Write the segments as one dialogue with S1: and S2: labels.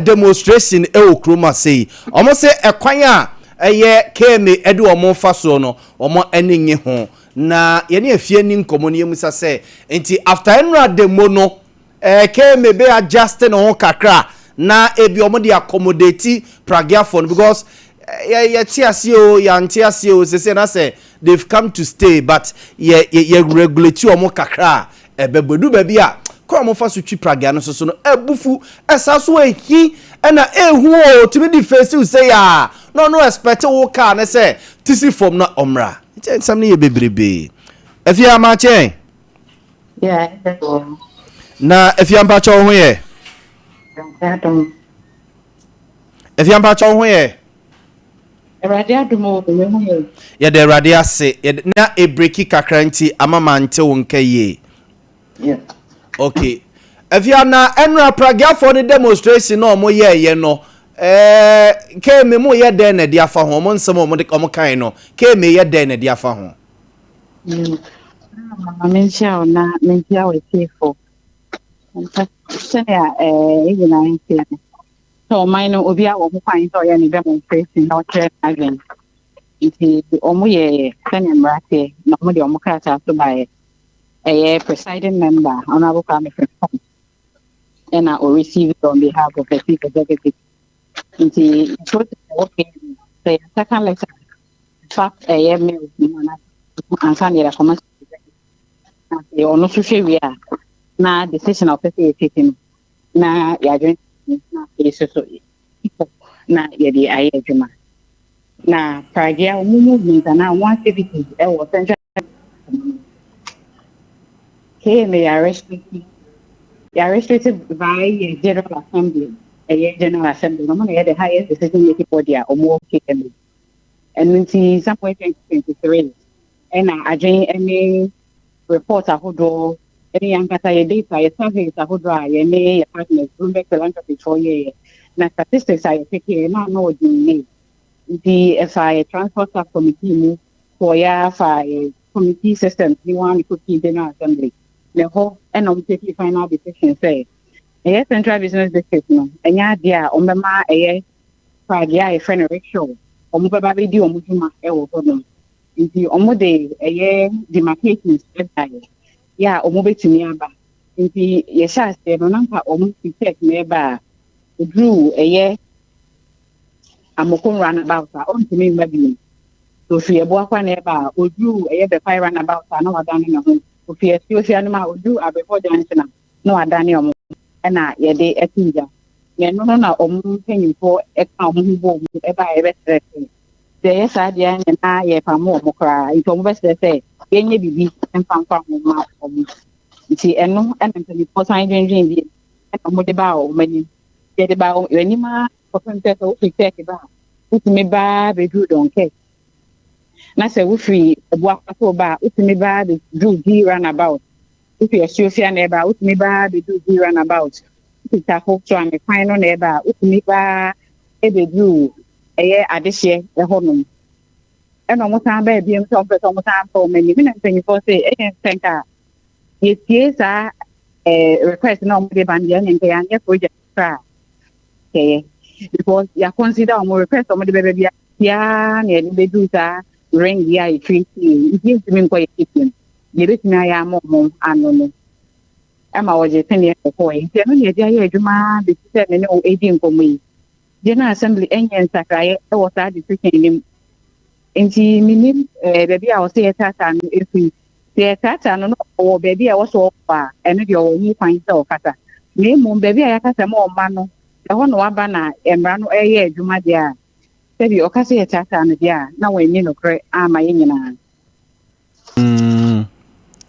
S1: demonstration kroma say almost say ekwanya eye keme edu omo faso no omo enenye ho na ye ne afie ni nkomo ne yemusa say enti after enra demo no keme be adjust no ho kakra na ebi omo de accommodate pragiafo because ye tiase o ya ntiase o say na say they've come to stay but ye regulate omo kakra ebebodu ba bia kwa mo fa so twi pragia no so no ebufu esaso ehi na ehu o timi di face you say ah no expect wo car na say tisi form na omra nsam ne ye bebrebe afia ma che
S2: yeah
S1: na afia mpa cho ho ye afia mpa cho ho ye
S2: radio adumo ho ye
S1: ye de radio ase na e breaki kakra nti amama nte wo nka ye
S2: yeah.
S1: Okay. If you are na enra pragia for the demonstration no mo ye no ke me mo ye den na dia fa ho mo nsem mo de ko mo kan no ke me ye den na dia fa ho
S2: mentia na mentia we sefo senia na mentia so mine no obi a wo kwan so ye ni demonstration na o chere again iti omo ye senia mrate na mo de omo kata so by a presiding member, Honorable Commissioner, and I will receive it on behalf of the chief executive. In the second lecture, fact, a year meal, and Sunday, a commercial. The honor social we are now decision of the taking. Now, you are doing now, you're the IAJMA. Now, Pragia movement, and now one activity, was central. They are restricted by a General Assembly. A General Assembly, normally the highest decision making body or more KMA. And in somewhere 2023, and I join any reports I would draw, any young data, a survey I would draw, any partners, Bloomberg philanthropy for years. Now, statistics I take here, not know what you need. The FI Transport Subcommittee for a committee system, you want to keep General Assembly. The whole and take final decision say a central business district no enya dia omema eye pragia e friend ratio omubaba be di omujuma e wo no nti omude eye demarcations e ya omubetumi aba nti ye sha say no nampa omu check na eba odru eye amokon runabout ontimi mbabi so fi ebo akwa na eba odru eye the fire runabout na wadane na ho Ofia no ma odu abefo junction no adane omo na ye de etinja ye no na omo panyimfo e ka omo hubo e ba e betre de ye sa dia na ye pamo omo kra nti omo betre se ye nye bibi emfanfa omo omo nti eno na panyimfo san dwendwen bi omo de ba omo ni ye de ba ni ma ko pente so fi check ba utimi ba be do don ke na say we free ebo akwato ba utimi ba be do di runabout if you Ethiopia neighbor utimi ba be do di runabout if ta ho to am final neighbor utimi ba e be do eye adehye e honum e no mo tan ba biem so person mo tan for many me na mpanyifo say e center ye tie sa request na mo de ban ye nke ya nye project tra okay because ya consider mo request mo de be bia ya na be do sa ring ya treaty it gives me quite keeping you bet me ya mo ano ama waje tene ko yi te no ye dia ye adwuma be se ne o edi nkomo yi General Assembly enyen sakraye e wo sa decision nim enti minim be bia wo se tata no efi se tata no wo be bia wo so fa eno de wo yi kwan se o kata me mo be bia ya kasa mo ma no e ho no waba na emra no eye adwuma dia sebi okase ye tata no dia na we ni no kre ama ye nyina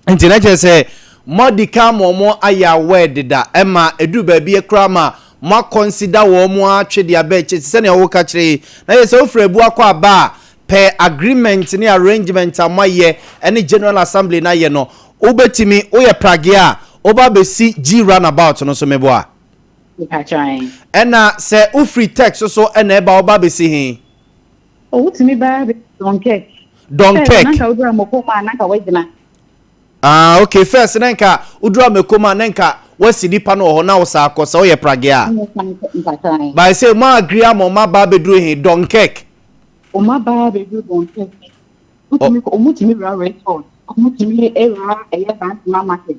S1: nti na che say modika momo aya word da ema edu ba bi ekra ma ma consider wo mo atwede abeche se na wo ka kire na ye se ofrebu akwa aba per agreement ni arrangement amaye any General Assembly na ye no obetimi oye pragia oba be si G runabout no so meboa ena se free text so ena eba oba be si hin
S2: o utimi ba be don cake
S1: na
S2: ka odura moko ma na ka wajina
S1: Okay, first nenka udura mekoma nenka wasi nipa no ho na wo sa akosa wo ye prage a by say ma agree am ma ba bedru he don cake
S2: o ma ba bedru don cake omutimi ra restaurant omutimi era eye bank market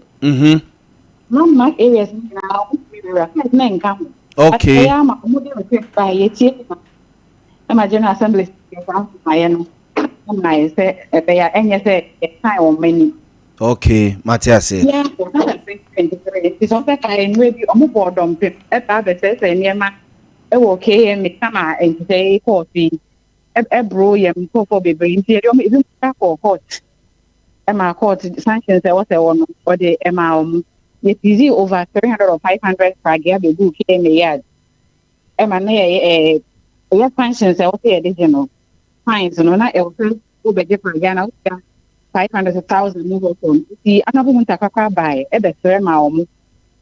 S2: mama areas na omutimi ra first nenka
S1: okay
S2: ya ma omudi request by ye tie ma general assembly ya no na ye say e ya enye say e time on many.
S1: Okay, Matthias.
S2: Yeah, it's also kind maybe on board on about the says and yama. Okay, and come and say coffee. A bro, yam for baby, even for hot. Emma court sanctions there was a one or the Emma. It's easy over 300 or 500 for a gabby book in the yard. Emma, a sanctions there was a additional fines, no, not else over different Ghana. 500,000 move on. See, another one takaka buy a better mom.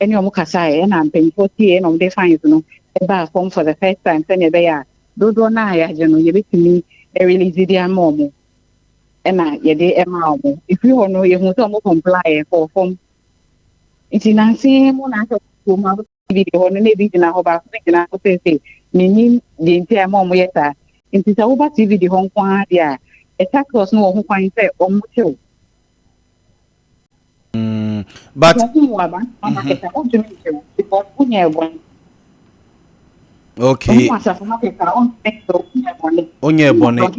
S2: Any of Mukasai and I'm paying 40 and on the fines, a bar form for the first time. Send it there. Do na ya, you be to me a really zidia mom. And I, ye de mom. If you know you must comply for form. It's in a same one after my video on the video now about thinking I would say, meaning the entire mom yet. It's over TV the Hong Kong, yeah. A tax was no who find say mucho.
S1: But okay. Onye bonnet.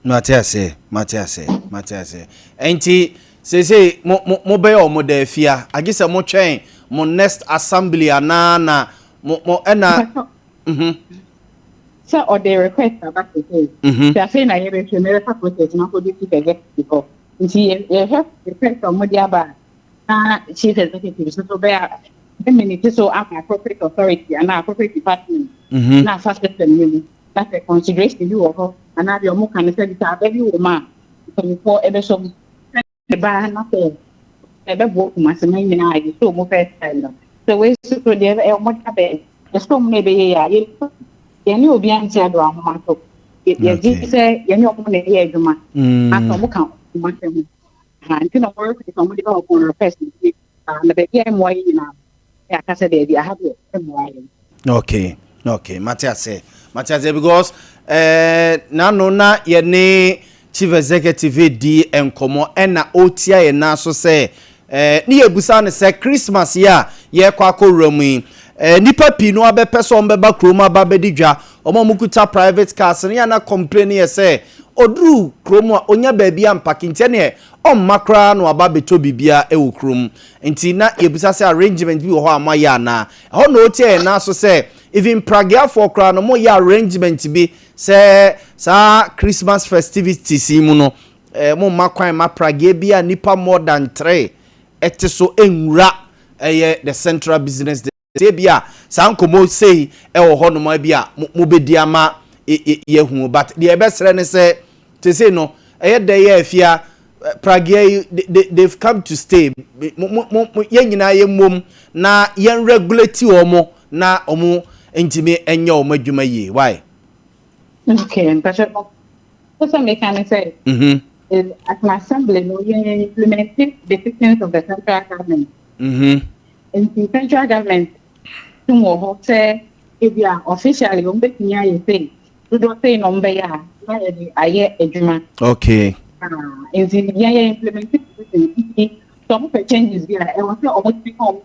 S1: Matthias. Enti say mo be o mo da fia agisa mo twen mo next assembly na mo ena
S2: so or they request about the case they say na you be medical process na go do to get before nti you have request from Modiaba na chief executive so be a minute so am appropriate authority and appropriate department na first system you that's a consideration you of and na your mo kan say that every woman for ebe so ba na say ebe bo kuma se men na yi so mo first time so we so dey e mo ta be so mo be ya ye ni obi anti ado ahoma to ye ji say ye ni omo na ye adwuma aso mo kan mo tem ha nti na work so mo dey go on first na be ye mo yi na ya ka say dey I have mo yi
S1: okay Matthias because na no na ye ni chief executive di enkomo ena otia ye na so say ni ebusa ne say Christmas ya ye kwa akowramu nipa pi no abepeso ombeba kroma babedidwa omo mukuta private cars ne ya na complain ye say odru kroma onya baabi ampaki ntia ne makra no aba beto bibia e wo krom nti na ebusa say arrangement bi wo ho amaya na ho no otia ye na so say even Pragia for kra no mo ya arrangement bi say sa Christmas festivities mu no mo makwan ma Pragia bia nipa more than 3 etiso enwura the central business day bia sa nkomo sei wo ho no ma bia mo bedi ama yehu but the ebesre ne say to say no dey ye afia Pragia they've come to stay yen nyina ye mom na yen regulate omo na omo intime enye omadwuma yi why
S2: okay but so me can say is at my assembly no you implementing the decisions of the central government in the central government to say if you are officially on the you say you don't say no be ya aye adwuma
S1: okay
S2: in the implementing some changes here I want to almost become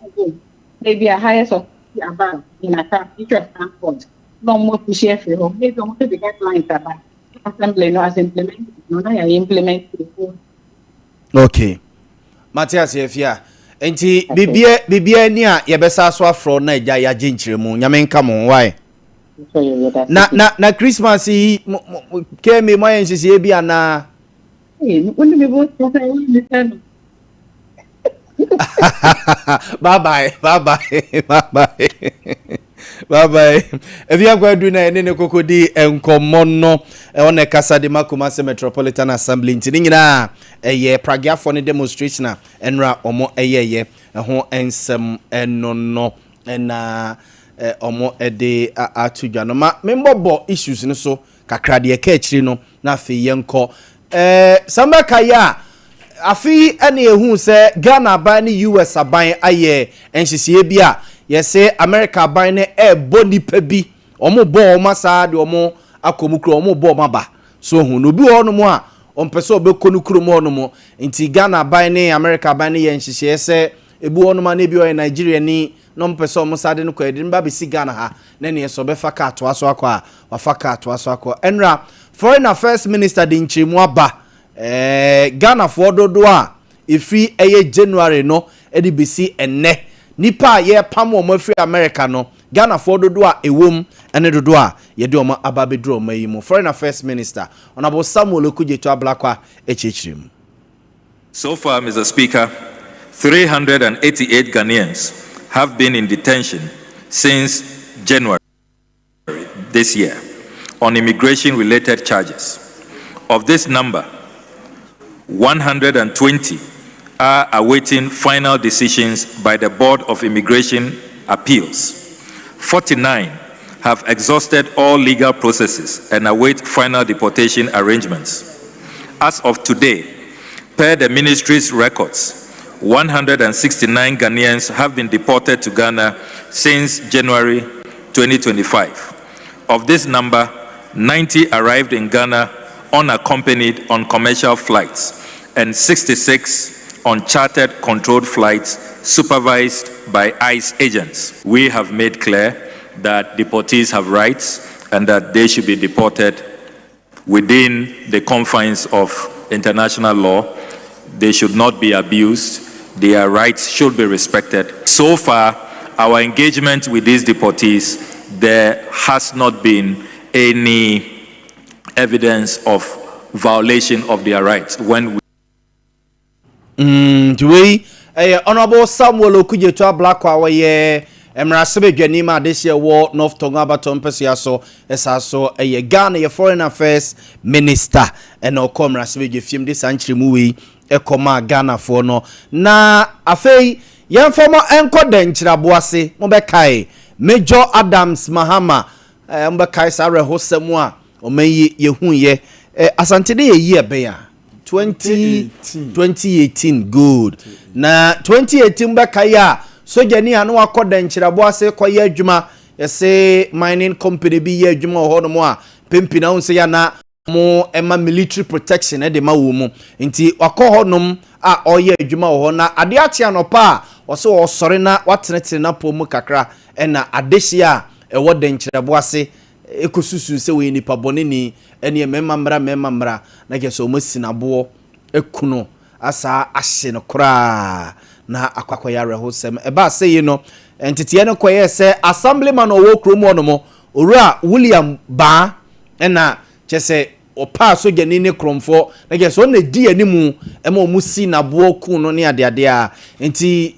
S2: maybe a highest of about in a teacher transport no more to share for home maybe almost the guidelines about assembly no as implemented no na implement
S1: okay Matthias Efia enti bibia ni a yebesa so afro na eja ya ginchiremu nyame nka mo why na Christmas yi kemi mo yen sisi bia na
S2: woni me bo so say woni me
S1: bye if you are going to do na kokodi enkomo no on kasa de makoma se metropolitan assembly ntini na Pragia for the demonstration enra omo ho ensem enono na omo ede atudwa no ma membobo issues no so kakra de ka akiri no na afi yenko Samba kaya afi ene ehu se Ghana ban ni US aban aye enhyesie bi a yese America ban ne nipa bi omo bo omo saa de omo akomukro omo bo maba so hu no bi ono mo a ompese obekonu kuro mo ono mo nti Ghana ban ne America ban ne enhyesie se ebu ono ma ne bi o Nigeria ni no mpese omo saa de no kwede mba be si Ghana ha na ne so be fa ka to aso akwa wa fa ka to aso akwa enra Foreign Affairs Minister de nchirimu aba Ghana for dodo a ifri eye January no edi bisi enne nipa ye pam o mafri America no Ghana for dodo a ewom ene dodo a ye de o ma ababedro o mayimu Foreign Affairs Minister Honorable Samuel Okudzeto Ablakwa echichirim.
S3: So far, Mr. Speaker, 388 Ghanaians have been in detention since January this year on immigration-related charges. Of this number, 120 are awaiting final decisions by the Board of Immigration Appeals. 49 have exhausted all legal processes and await final deportation arrangements. As of today, per the ministry's records, 169 Ghanaians have been deported to Ghana since January 2025. Of this number, 90 arrived in Ghana unaccompanied on commercial flights and 66 on chartered controlled flights supervised by ICE agents. We have made clear that deportees have rights and that they should be deported within the confines of international law. They should not be abused. Their rights should be respected. So far, our engagement with these deportees, there has not been any evidence of violation of their rights when
S1: we Honorable Samuel Okudzeto Ablakwa waye emrasebe dwanima this year war North Tonga Baton Pesiaso esaso Ghana ye Foreign Affairs Minister ena okom rasebe dwefiem de sanchirimu wi ekoma Ghana for no na afei yemfomo enko denchiraboase mo be kai Major Adams Mahama mba kai sare hosemu a o mayi yehu ye asante de ye be ya 2018 good na 2018 mba kai a sojani anu akoda nchiraboase koye adwuma yese mining company bi ye adwuma ho no mo a pempina unse ya na mo ema military protection e de ma wo mu nti wakọ honom a oye adwuma ho na ade akye anopa a wose wo sore na watenetene na pom kakra na adehia e wode nchiraboase ekosusu se we nipa boneni ene memamra na ke so masinabo ekuno asa ahye no kra na akwakoyare hosem eba sey no entete no koye se assemblyman owo kromo no mo owura William Ba na chese opa so gani ne kromfo na ke so na di animu ema omusi na bo ku no ne ade a enti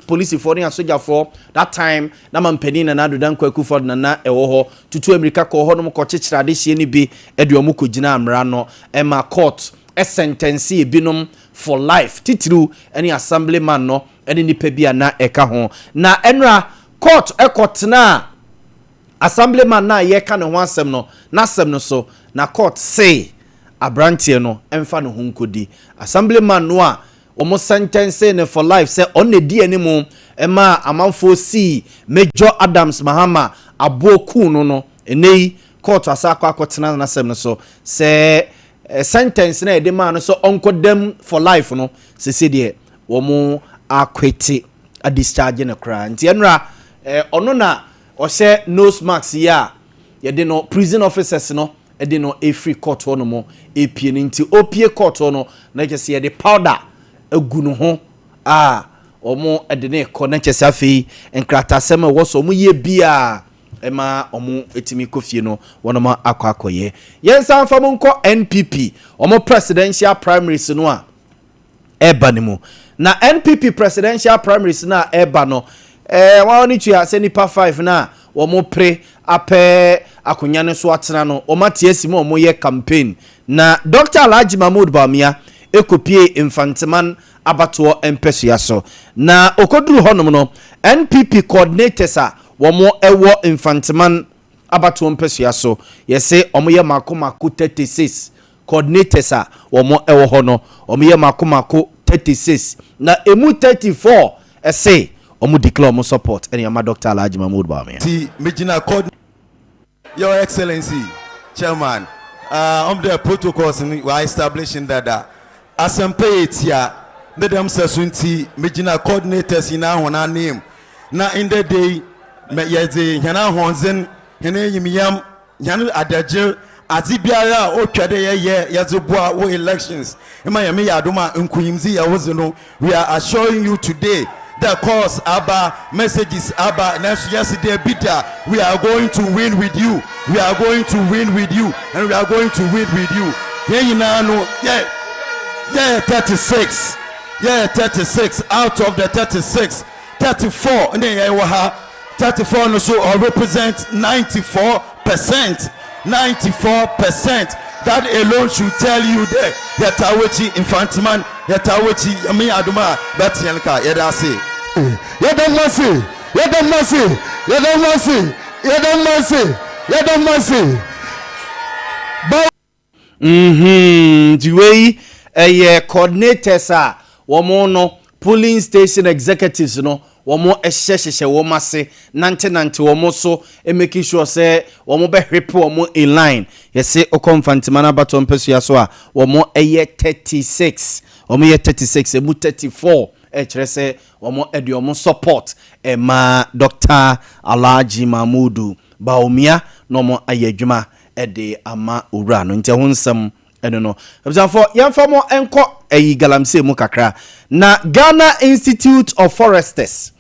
S1: police for ne soja for that time na mampani na adodan kwaku for na ewo ho tutu America ko ho no ko chechira de hie ni bi ede omu ko gina amra no ema court sentence binom for life titiru any assemblyman no any nipa bia na eka ho na enra court ekotena assemblyman na ye ka ne ho asem no na asem no so na court say abrantie no emfa no ho nkodi assemblyman no a omo sentence ne for life say on edi animu ema amanfo si Major Adams Mahama aboku no enei court asakwa akotena na asem no so say sentence na edema no so onkodem for life no se de wo akwete a discharge ne kra nti enra ono na o se nose marks ya ye de no prison officers no e de no a free court no mo epie nti opie court no na kese ye de powder agu no ho omo e de ne ko na kese afei enkrata sema wo so mo ye bia ema omo etimi kofie no wonoma akwakoye yensa mfa mo nko NPP omo presidential primaries no a eba ne mu na NPP presidential primaries na eba no wa oni tua se nipa 5 na omo pre ape akonya ne so atena no omo tiesi omo ye campaign na Dr. Alhaji Mahmoud Bawumia ekopie infanteman abato empesua so na okoduru honom no NPP coordinators a womo ewo infantiman abato empesua so yese omoye mako 36 coordinators a womo ewo hono omoye mako 36 na emu 34 say omo declare omo support ene ama Dr. Alhaji Mahmoud Bawumia
S4: ti mejina code Your Excellency Chairman the protocols we are establishing that asempe etia the dem sesunti mejina coordinators in our name na in the day me yeze hena honzen hena yimiyam hena adaje azibiara o twede ye yazeboa wo elections ema yeme yadoma nkuyimzi ya wozo we are assuring you today the cause Abba messages Abba yesterday bitter we are going to win with you we are going to win with you and we are going to win with you yeah 36 out of the 36 34 and then 34 no so represent 94%. That alone should tell you that Yatawachi Infantiman, Yatawachi Yami Aduma, that's Yanka, Yadasi. Yadamasi.
S1: The way a coordinators are womono polling station executives no womo ehhehye womo ase nante womo so making sure say womo be hwepe womo in line yese okomfantima na bato mpesua so a womo 36 womo 36 emu 34 kire say womo ede womo support ma Dr. Alhaji Mahmoud Bawumia no mo ayadwuma ede ama owura no nte honsam eno no for yamfa mo enko ayi galamse mu kakra na Ghana Institute of Foresters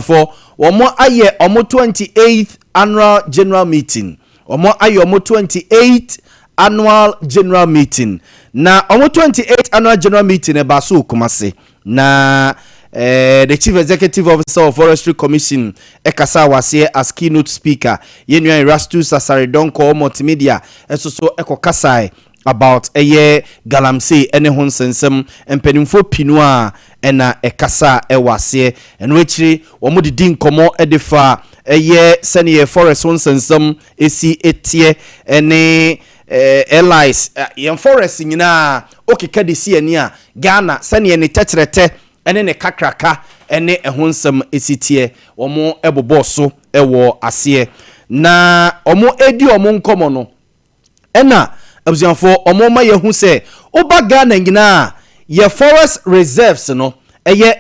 S1: for womo aye omo 28th annual general meeting omo aye omo 28th annual general meeting na omo 28th annual general meeting e ba so Kumase na the Chief Executive Officer of Forestry Commission Ekasa Wase as keynote speaker Yenua Erastus Asaridonko multimedia so ekokasai about galamsey ene ho nsensem empanimfo pinua ena ekasa ewase eno ekyiri wo de din komo edefa senior forest ho nsensem esi etie ene allies yen forest nyina okeka de si ani a Ghana senior ne tetrete ene ne kakraka ene ho nsem esitie wo ebobo so ewo ase na omo edi omo nkomo no ena abuzianfo omoma yehu se oba Ghana nyina ye forest reserves no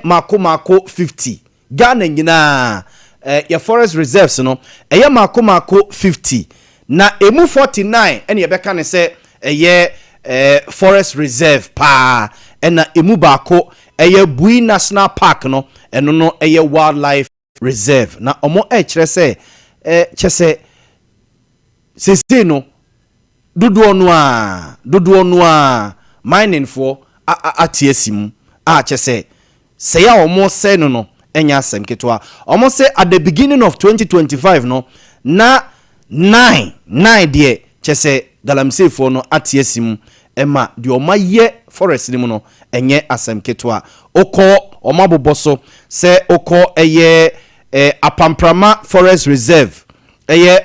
S1: mako 50 Ghana nyina ye forest reserves no mako 50 na emu 49 ene ye beka ne se forest reserve pa ena emu bako Bui National Park no eno no wildlife reserve na omo kire se chese sisi no dodo no a mining for atiesim chese se ya omo se no enya asem ketwa omo se at the beginning of 2025 no na 9 de chese galamsey for no atiesim ema di omaye forest ni mu no enye asem ketwa oko omaboboso se oko apamprama forest reserve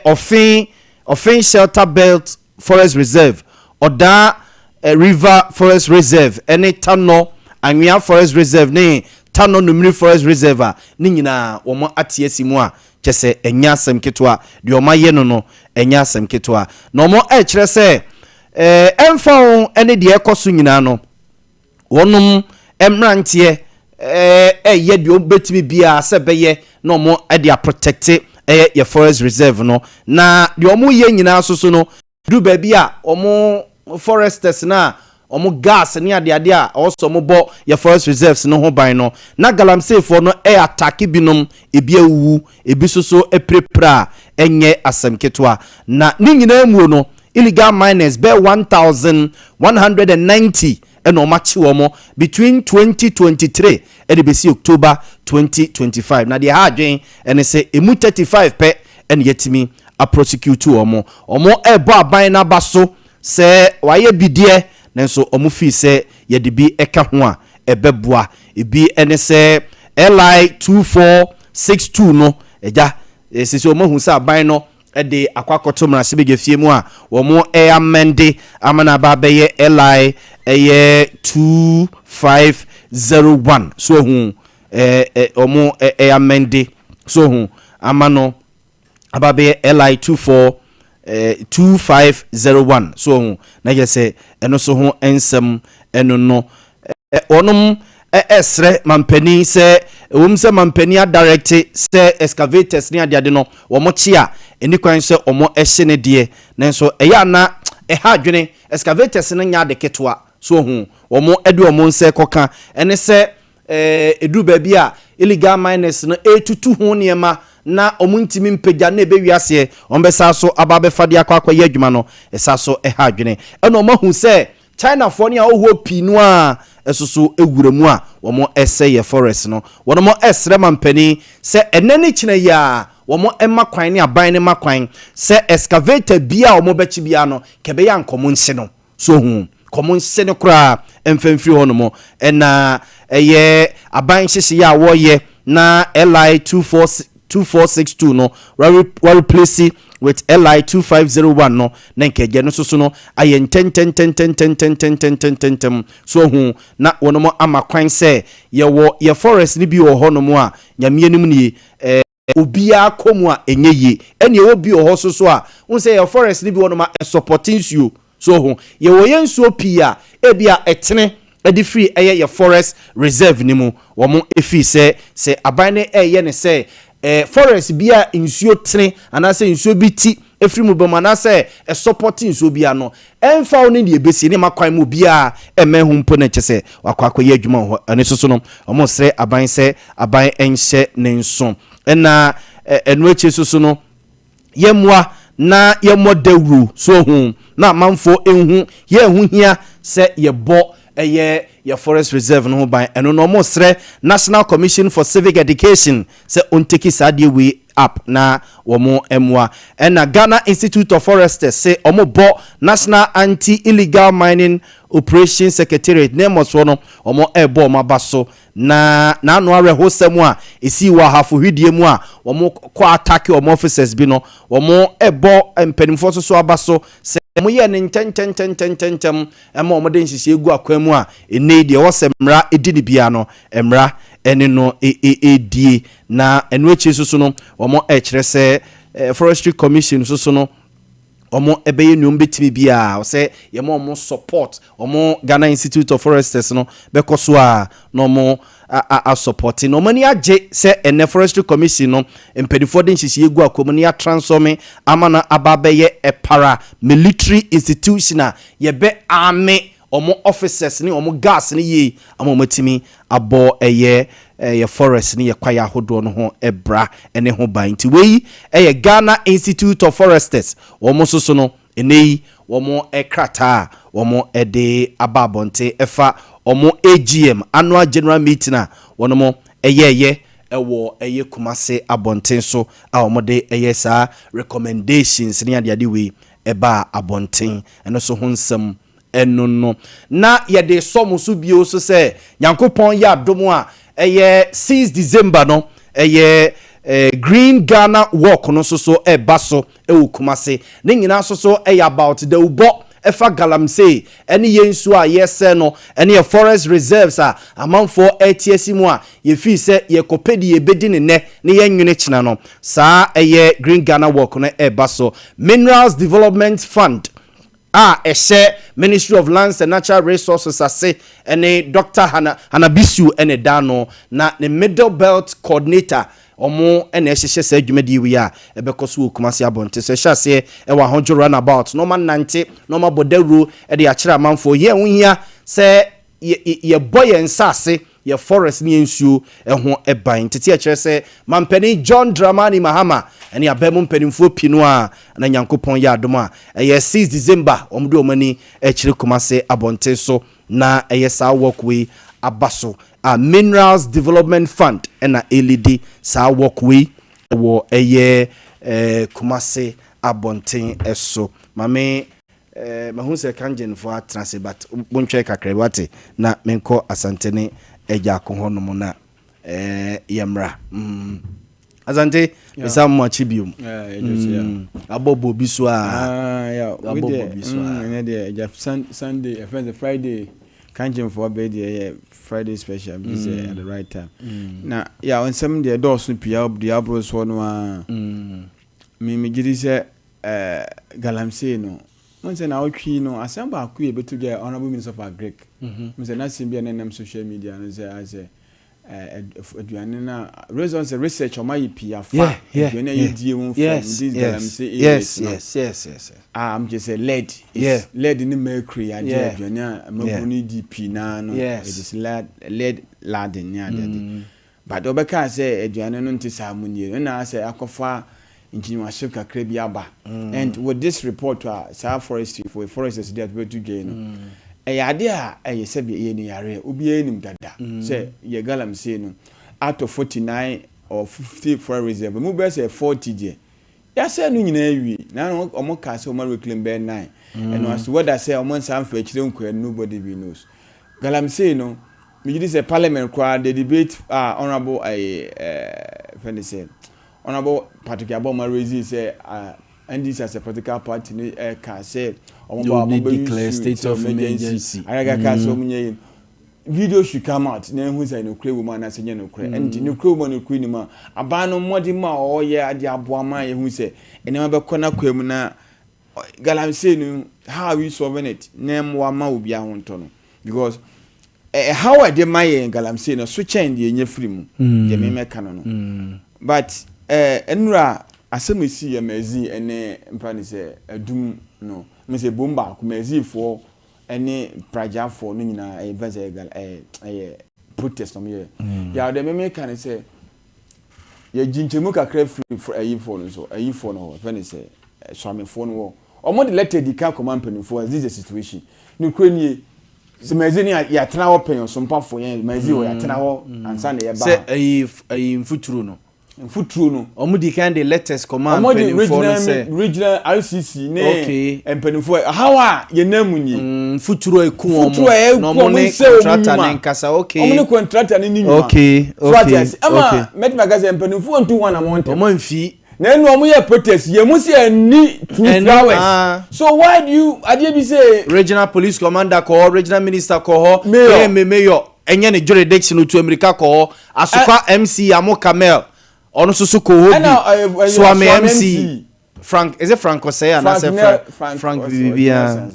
S1: ofin shelter belt forest reserve oda river forest reserve ene tano anwia forest reserve ne tano numri forest reserve ni nyina wo atiesimu a chese enya asem ketwa di omaye no enya asem ketwa no mo kire se emfa ene de ekoso nyina no wonum emrantie ye de obetimi bia se beye no mo e de protect ye forest reserve no na de omo ye nyina soso no du ba bia omo foresters na omo gas ni ade a also mo bo ye forest reserves no ho ban no na galamsey for no attack binom ebi awu ebi soso prepra enye asem ketwa na ni nyina mu no illegal miners be 1190 and omachi womo between 2023 and the October 2025 na the hardwen and say emu 35 pe and yetimi a prosecute womo ebo aban na baso se waye bidie nanso omo fi se ye de bi eka ho a ebeboa ebi ene se LI 2462 no eja sisi omo hu se aban no de akwakoto mra se bege fie mu a omo amende amana ba be ye LI 2501 so hu omo amende so hu amano ababe LI 2501 so hu na je se eno so hu ensem eno no onom esre mampani se se mampani a direct se excavators ni ade no wo mo chia eni kwan se omo ehye ne de nanso eya na ha adwene excavators no nya de ketwa so hu wo mo ede wo mo nse koka ene se edu ba bia illegal miners no etutu ho niema na omuntimi mpegya na ebe wiase ombesa so ababe fade akwa ye adwuma no esa so ha adwene eno mahu se China for ni a oho pinu a esoso ewuremu a womo ese ye forest no wono esre mampani se enani kina ya womo emakwan ni aban ni makwan se excavator bia womo bechi bia no kebe ya nkomo nse no so hu komo nse ne kura emfemfiri hono mo ena eye aban hyehye ya wo ye na LI 2462 no replace with LI 2501 no na nkeje no soso no aye 10 so hu na wono amakwan se ye forest ni bi wo ho no mo a nyame anim ni obia komu a enye ene wo bi wo soso a un se ye forest ni bi wo no ma supporting you so hu ye wo ye nsuo pi a ebia etene edi free ye forest reserve ni mu wo mo efi se aban ne ne se forest bia insuo tene anase insuo biti efri mu bema na se support insuo bia no emfa oni de ebesi ne makwan mu bia emehu mpo na chese wakwakoye adwuma ho ane soso no omo sre aban se aban enhye ne nso na enu eche soso no yemwa na yemmo dawru so hu na manfo enhu ye hu hia se yebo ye forest reserve no ban eno no mo sre National Commission for Civic Education se onteki sadie we up na womo emwa na Ghana Institute of Foresters se omo bo National Anti-Illegal Mining Operation Secretariat name so no omo ebo mabaso na no arehosem a esi wa hafo hwidie mu a omo kwa attack omo officers bi no omo ebo empanimfo so abaso se mo ye ne nten ema omo de nhihye egu akwan mu a ene de wo se mra edini bia no emra ene no die na enu echi so no omo kire se Forestry Commission so no omo ebeye num betimi bia o se ye mo support omo Ghana Institute of Foresters no bekoso a no mo a supporting no mani age se ene Forestry Commission no empedifo de nhihye egu akomuni ya transforming amana ababeye para military institution ye be army omo officers ni omo gas ni ye amomatimi abo ye forest ni ye kwaya hodo no ho ebra ene ho ban ti wei Ghana Institute of Foresters omo soso no enei omo ekrata omo ede ababonte efa omo AGM annual general meeting a wono ewo Kumase abonten so a omo de sa recommendations ni ade we eba abonten eno so ho nsem eno no na ye de somo so bio so se Nyankopon ya domo a 6 December no Green Ghana walk no so baso Kumase ne nyina so about the ubo efa galamsey ene yensu a yese no ene forest reserves a amanfo atiesi mu a ye fi se ye kopedi ye bedi ne yenwene kina no saa Green Ghana walk no baso Minerals Development Fund Ministry of Lands and Natural Resources ase ene Dr. Hanabisu ene dano na the Middle Belt Coordinator omo ene ehye se adwumadi wi a ebekoso Kumase abonte se hyase wa honjo runabout no man nante no ma bodawru e de akira manfo ye hunhia se ye boye nsase ye forest ni ensuo ho eban tete akire se mampani John Dramani Mahama ene abemu mpanimfo pinu a na Nyankopon ya adom a 6 December omdo omani akire Kumase abonte so na sa walkway abaso a Minerals Development Fund ena LED sa walkway wo Kumase abonten eso mame mahu se kanjen for atrase but bontwe kakra wate na menko asantene eja ko hono na yemra Azante bisa much bium abobo biso abobo biso
S5: Sunday Friday kanjem for be Friday special be at the right time na on some the doors no pia the abros one me gidi say galamsey no say na otwi no asamba aku e betu ge honorable minister of agric me say na sim bia na social media no say as aduane na reasons research o my pia fa aduane you die won from this galamsey
S1: yes
S5: I'm just say lead lead in mercury aduane amabuni DP na no it is lead laden ya dey but obeka say aduane no ntisa amunye na say akofa injinuaship kakra bi aba and with this report to forestry for foresters that we to gain ade a se be ni yare obi enim dada say ye galamsey no out of 49 or 50 for reserve mu be say 40 je ya say no nyina awi na omo ka say omo reclaim be 9 and as what I say omo san fa kire nkwa nobody be knows galamsey no me say parliament crowd the debate honorable friend say honorable Patrick Yaw Boamah raised say and this as a political party can say
S1: declare state of emergency.
S5: Video should come out. Then who say no cray woman as no cray and no crow money queen ma abano modima or yeah Ade Akye Abia who say and never corner quemuna galamsey no how we solving it name wama will be a honton because how I did my galamsey no switch in the free mu the me canon but enra asem si emezi ene mpani se adum no me se bomba ku mezi for ene praja for no nyina event protest no me ya de me kan se ye jinchemu kakra free for phone so phone no mpani se swame phone wo omo de letter di ka command pen for this is the situation no krenie se mezi ni ya tena wo pen so mpa for ye mezi wo ya tena wo ansa na ye ba
S1: se mfuturu no
S5: futuro no
S1: omudi kan the letters command penifo no say
S5: regional RCC ne penifo how ye namunyi
S1: futuro eku no mo ne contractor ne nkasa
S5: omo ne contractor ne nyuma
S1: okay
S5: ama met magaze penifo ntu wana monte
S1: omo mfi
S5: na enu omo ye protest ye musi ani 2 hours so why do you ade bi say
S1: regional police commander ko regional minister ko mayor enye ne jurisdiction to America ko asukwa MC amo Kamel ono susu ko hobi so am MC Frank is it Frank Osei and say Frank Bibia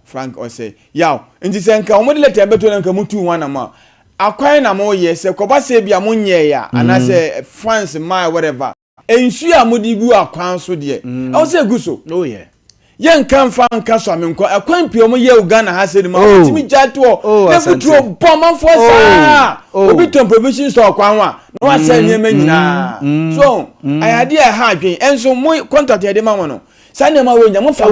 S5: Frank Osei yaw nti se nka omo de letter beto na nka mutu wana ma akwan na mo ye se ko ba se bia mo nye ya ana se France my whatever ensu ya modi gu akwan so de e say gu so
S1: oh yeah
S5: yen kan fa nka so amenko akwan pio mo ye Uganda ha se ma timi jato na futuro bomb for sa obi ton provision so akwan wa no wa se nyema nyina so ayade ha adwen enso mo contract ye de ma wono sa ne ma we nya mo fa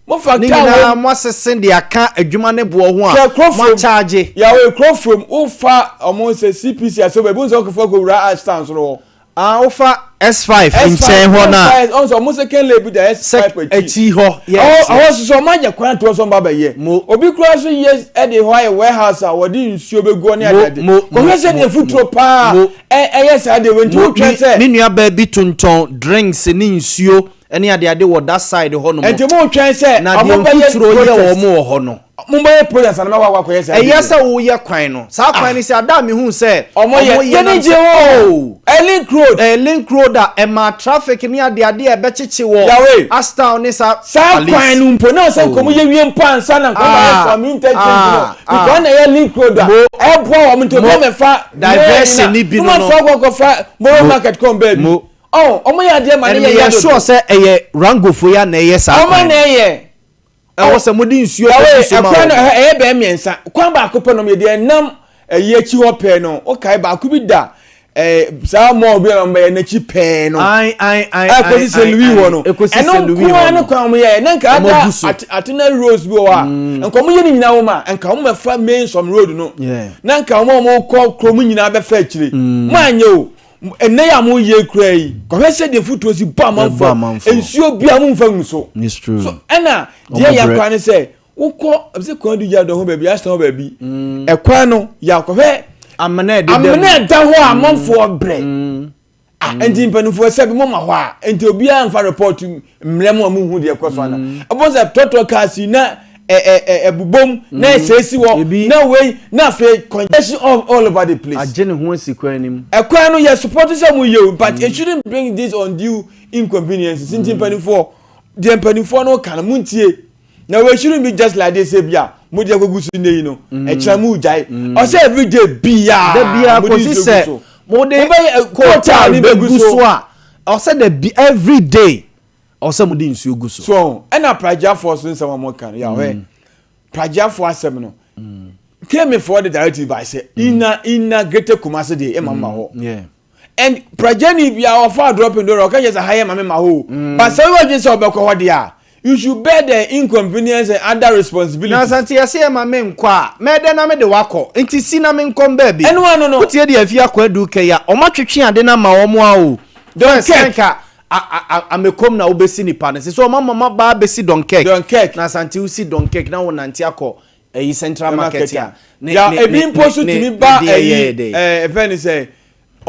S5: mo fa
S1: ka mo sesen de aka adwuma ne bo ho a mo charge
S5: ya we crop from ufa omo se CPC aso be bu so ko fa ko wura stance ro
S1: ofa S5 nchen ho na
S5: also mo second label the S5
S1: echi ho yes
S5: also so ma je kwan to so baba ye obi kura so yes e dey ho warehouse a wodi nsuo be go ne adade ko se dey futuro pa yes ade wenti wo twa se
S1: me nua ba bi tonton drinks ni nsuo ene ade wo that side ho no mo
S5: enti mo twa se
S1: na de futuro ye wo mo ho no
S5: mo ba project na ma kwa yes
S1: ade yes wo ye kwan no sa kwan ni se ada me hu se
S5: omo ye ni je wo
S1: link road a ma traffic ni ade e be chichi wo asta ni sa
S5: kwan no mpo na se komo ye wie mpa ansa na kwa ba for me intention no because na ye link road e bo wo mto mo me fa
S1: diverse ni bi no
S5: mo fa go fa mo market come baby omo ya de ma ne ye
S1: sure se eye rangofo ya na ye sa
S5: omo na ye
S1: e wo se mo di nsuo
S5: e kwan no e be miensa kwan ba ko pe no me de nam ye chi ho pe no o kai ba ku bi da sa mo bi na mbe na chi pe no ko si se Louis wo no e no kwan no kwan mo ye na nka ada atena rose bi wa nka mo ye ni nyina wo ma nka mo me fa main some road no na nka mo ko krom nyina be fa chire mo anye o ene ya mo ye kura yi ko he se de futuo si ba manfo ensuo bia mo mfa nso
S1: it's true
S5: so ena de ya kwa ne se wokọ se kwa du ya do ho baabi aston baabi ekwa no ya ko he amana da ho amanfo bre enti mpanufo se bi mo ma ho a enti obi a mfa report mlemo amu hu de ekọ so ana abo se total kasi na ebubom na esesi wo na wey na fe congestion all over the place
S1: agene ho asikwa nim
S5: ekwa no ye support some you but it shouldn't bring this undue inconvenience since mpanufo de mpanufo no kan muntie na we shouldn't be just like this bia mo de agogu su nei no e kira mu jai o say every day bia
S1: ko si se mo de quota ni begu so a o say the every day also mo di nsuo gu so
S5: so na praja force nsa mo kan ya we praja for asem no came for the directive by say inna greater kumase de emma ho
S1: yeah
S5: and praja ni bia of dropping door okay just higher mama ma ho but say we just obekọ ho dia you should bear the inconvenience and other responsibilities
S1: na santi ya say ma me nkọ a me de na me de wakọ nti si na me nkọ ba bi
S5: no
S1: utie de afia kwa du ke ya o ma twetwe ade na ma wo mo a o don senka amekom na obesi ni pane so mama ba besi don cake na santi usi don cake na won nanti akọ eyi central market ya
S5: ebi impost to me ba event say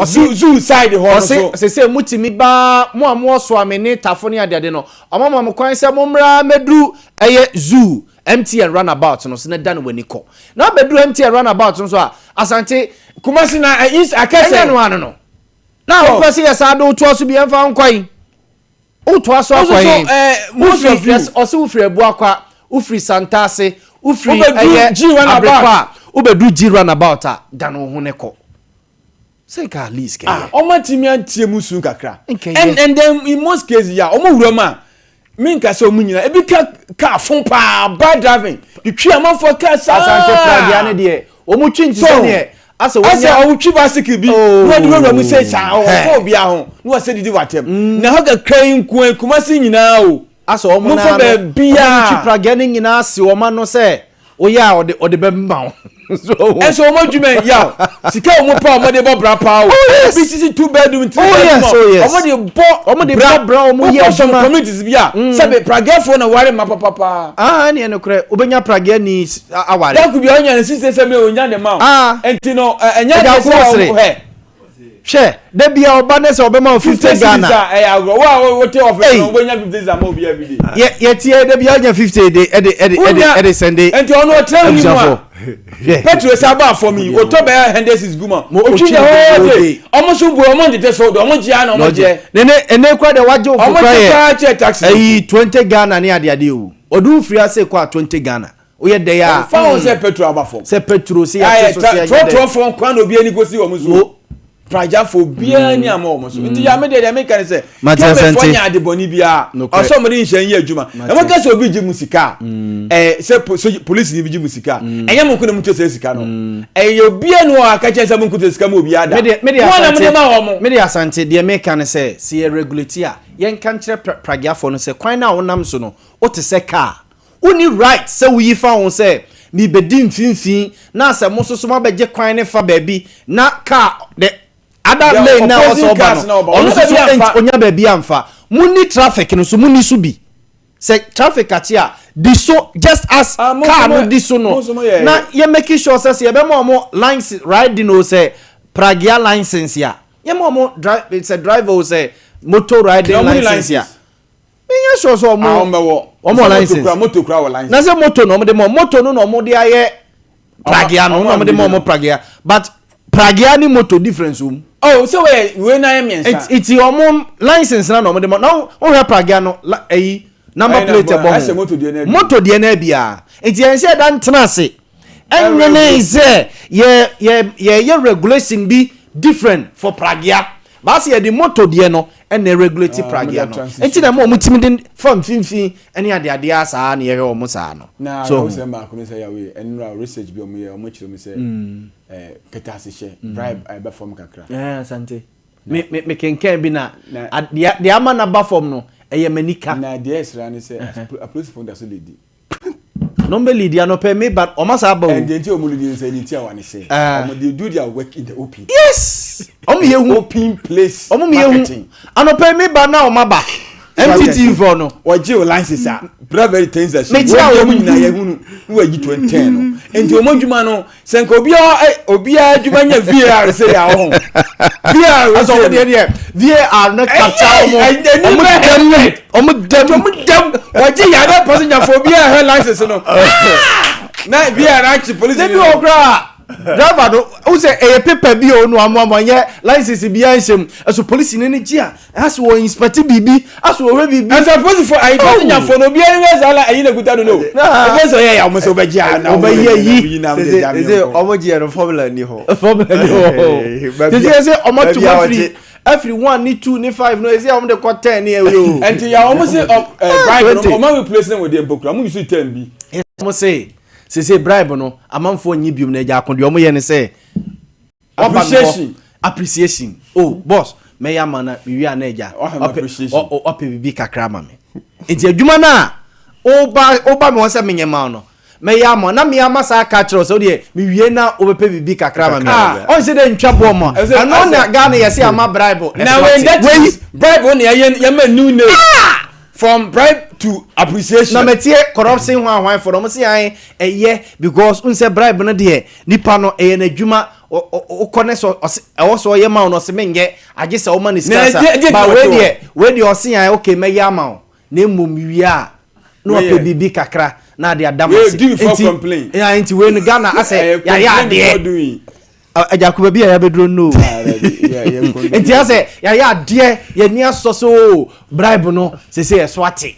S5: zoo side ho so
S1: se mutimi ba mo amo so amene tafo ne ade no omama mo kwan se mo mra medru eye zoo MTN runabout no so na dan wani ko na bedru MTN runabout no so a asante
S5: kumasi na is akase
S1: no na ho kwasi ya sa do to so bi emfa nkwan uto aso akwan
S5: most of you
S1: also ufri ebu akwa ufri santase ufri
S5: runabout
S1: ubedu G runabout a dan ho ne ko say ka list ke
S5: omo timi antie musu kakra and then in most cases ya omo wuroma min ka se omunyina ebi ka fon pa bad driving the twi amafo ka sa
S1: asante pradia ne de omu twinti se ne asa
S5: owu twi bicycle bi no de wura mu say sa o bia ho no se didi watem na ho ka kran ku kumasi nyina o
S1: asa omu na
S5: no bia
S1: twi pradia ne nyina ase oma no se oya ode be mba
S5: so eso omo dwumen ya sika omo pa omo de bo bra pa o BCC 2 bedroom 3 omo de bra omo ye some communities bia sabe pragefo na ware ma papa
S1: ne no kure obenya pragia ni aware
S5: da ku bia onya ne 67 onya de ma enti no enya de so he
S1: she de bia oba ne se obema 50 Ghana
S5: agro wa wote office no obenya 50 za ma obi every day
S1: ye tie de bia onya 50 de ede sende
S5: enti ono tell you mo Petro saba for me o to be Henderson guma o twi de omo so bu omo de so do omo jia na omo je
S1: ene kwa de waje ofu kwa ye
S5: omo che taxi
S1: 20 Ghana ne ade o odu free ase kwa 20 Ghana o ye de ya
S5: fa on se Petro aba for
S1: se Petro se ya so se ya
S5: de for kwa no bi ani go si omo so praja fo bia ni ama omo so nti ya me de me kan se ke me nya de boni bia o so mo de nhyan yi adwuma e mo ka se obi ji musika se police ni bi ji musika enye mo ko na mu to se sika no yo bia no aka che se mo ko to sika mo obi ada
S1: me de asante de me kan se se regulate a yen kan kire praja fo no se kwan na wonam so no o te se car uni right se wi fa won se ni bedi mfinfin na se mo so so ma beje kwan ne fa baabi na car de other lane now also on so onya ba bi amfa muni traffic no so muni so bi say traffic atia diso just as car no diso no na ye make sure say ye be mo license riding no say pragia license ya ye mo drive it's a driver say motor riding license ya me ye sure so mo license
S5: motor kra wa license
S1: na say motor no mo de motor no mo de aye pragia no mo de mo pragia but pragia ni motor difference
S5: oh so we na yemiensa
S1: it's your mom license na no mo de mo now o he pragia no eyi number plate e bo motor de na bia it's yen say dan tenase enwene is ye regulation be different for pragia but say the motor de no and regulate pragia no enti na mo mutimi den from finfin ene ade asa na ye o mo sa no
S5: so say ma ko say ya we enra research bi o mo ye o mo kire me say ketase she bribe be form kakra
S1: asante me kenken bi na de ama na ba form no eye manika
S5: na de esra ni say a police phone da so lady
S1: number lead ya no pay me but omasa ba
S5: and the omo lead say ni tia wa ni say omo dey do their work in the open.
S1: Yes omo ye hu
S5: open place
S1: omo ye hu ano pay me ba na oma ba MTT for no
S5: oje o license a very things that
S1: me tia
S5: omo nyina ye hu no we gi 2010 no enti omo dwuma no senko obi adwuma nya VR say ya ho VR
S1: aso we dey VR no capture omo dem
S5: oje ya na passenger for VR license no na VR actually police
S1: dey do okra driver do who say e paper bi o no amamanye license bi ansem aso police ni gia aso wo inspect bibi aso wo bibi
S5: as opposed for I passenger for no bi anywhere sala ayi na guta no e so ye ya mo so be gia na
S1: oba ye yi
S4: say omo gia no formula ni ho
S1: say omo to every 1 ni 2 ni 5 no say omo de ko 10 ni e o
S5: enti ya omo say bribe no omo replace them with the book omo use 10 bi
S1: omo say bribe no amanfo nyi biom na eja akon de omo ye ne say appreciation oh boss me ya mana me wi ana eja ope bibi kakra ma me enti adwuma na oba me won say menye ma no me ya mo na me ya masa ka kiro so de me wie na obepe bibi kakra ma me on say de ntwa bo mo ano na ga na ye say ama bribe
S5: na when that bribe on ye ma new name from bribe to appreciation
S1: na metie corruption ho for them say an eye because un say bribe no de nipa no eye na dwuma o kone so e so ye ma no se menye age se o ma ni skasa ba we de o say an okay me ya ma na mum wi a no pe bibi kakra na de adamase
S5: enti
S1: ya enti we no Ghana ase ya de ajakuba bi ya bedro no enti ase ya de ye ni asoso bribe no se eswate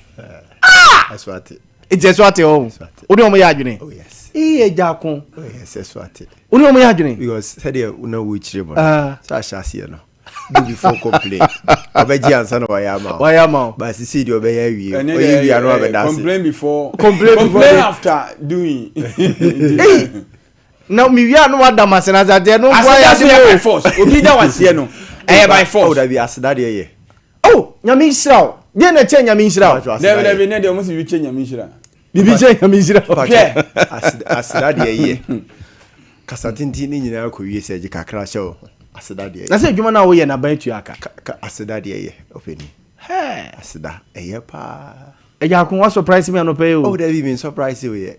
S4: eswate
S1: enti eswate o odi omo ya adwene
S4: oh yes
S1: ejakun
S4: oh yes eswate
S1: odi omo ya adwene
S4: because said you una wo chire bo so ashase no do before complain obeji ansa no waya ma but see the obeya wie oyi anu abedase
S5: complain after doing
S1: now mi wi anu adamase na za de no
S5: by force obi da wanse no by force
S4: oh da bi aseda de ye
S1: oh nyame israel de na che nyame israel
S5: de ne de omo si wi che nyame israel
S1: bibi che nyame israel
S4: aseda de ye kasatinti ni nyina ko wie se ji kakra show aseda de ye
S1: na se dwuma na wo ye na ban tu aka
S4: aseda de ye openi aseda eye pa
S1: eja kun wa surprise me anope o
S4: oh da bi me surprise we ye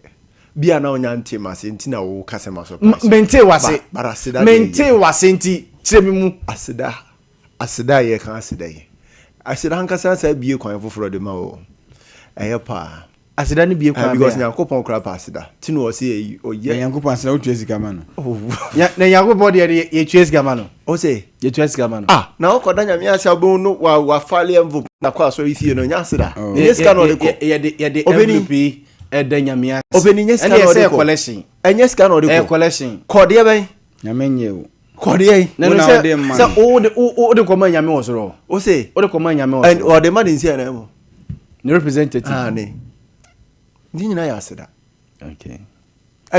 S4: bia na onya ntị masị ntị na wo kase ma surprise
S1: mente wase
S4: aseda
S1: mente wase ntị chire mi mu
S4: aseda ye kan aseda ye aseda hankasa sa bie kwan foforo de ma o eye pa
S1: aseda ni bie kwan
S4: because Nyankopon kra pa aseda ti no se o ye
S5: Nyankopon aseda o tuesi kama no
S1: na Nyankopon de ye tuesi kama no
S4: o se
S1: ye tuesi kama no
S4: na o koda nyame ase abon no wa fale envelope na kwa so ifie no nya aseda yes ka no de ko
S1: ye de envelope edanyamia
S4: obeni nyesa no de
S1: collection
S4: enye ska no de ko
S1: collection
S4: kode ben
S5: nyame nye o
S4: kode
S1: na no se o de ko ma nyame wo soro
S4: o se
S1: o de ko ma nyame wo
S4: and o de man nsia na mo
S1: the representative
S4: ne ni nyina ya aseda
S1: okay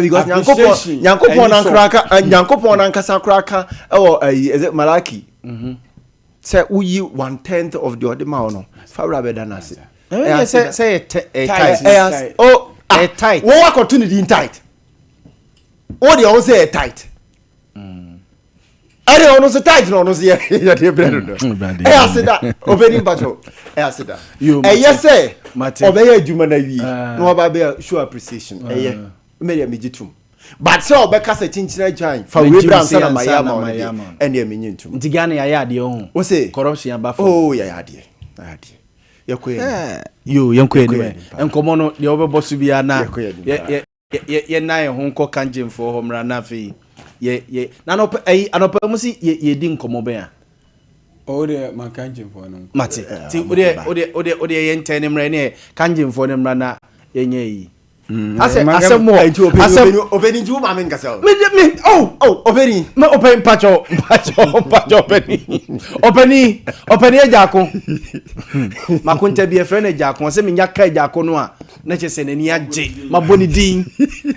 S4: because Nyankopon na nkasa kraka e is it Malaki say uyi 1/10 of the odema no fawra be dana se
S1: say
S4: tight oh tight what opportunity in tight what they all say tight I don't know so tight no say ya dey bread no I say that obedi bacho I say that yes say obey adwuma na wi no ba be show appreciation me dey megitum but say obeka say chinchina jan fa we bram say na mayama and dey menyintum
S1: ntigane ya de ho
S5: o say
S1: corruption abafo
S4: oh ya de
S1: yo yanko eni enkomo no de obebosu bia na ye na ye ho nko kanjemfo ho mra na fe ye na no anopa musi ye di nkomo be a
S5: o de man kanjemfo no
S1: mate ti o de ye ntene mra ne kanjemfo ne mra na yenye yi asemo
S4: obeni ju ma men gasel
S1: me obeni me open pacho openi ejako makunta bi efre na ejako se menya ka ejako no a na chese na ni age maboni din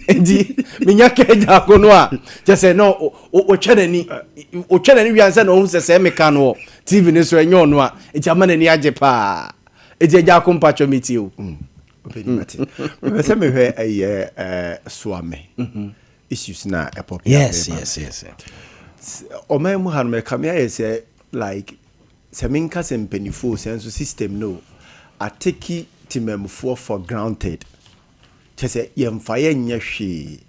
S1: edi menya ka ejako no a chese no o chene ni wianse na o se meka no TV ne so enyo no a eti amana ni age pa ejako mpacho meti o
S6: Openimate. Me say me hwe swame. Issues na popular.
S1: Yes.
S6: Oman mu han me come here say like seminka sempenifo sense system no. Ateki timemfo for granted. Chese yemfa ye nya hwe.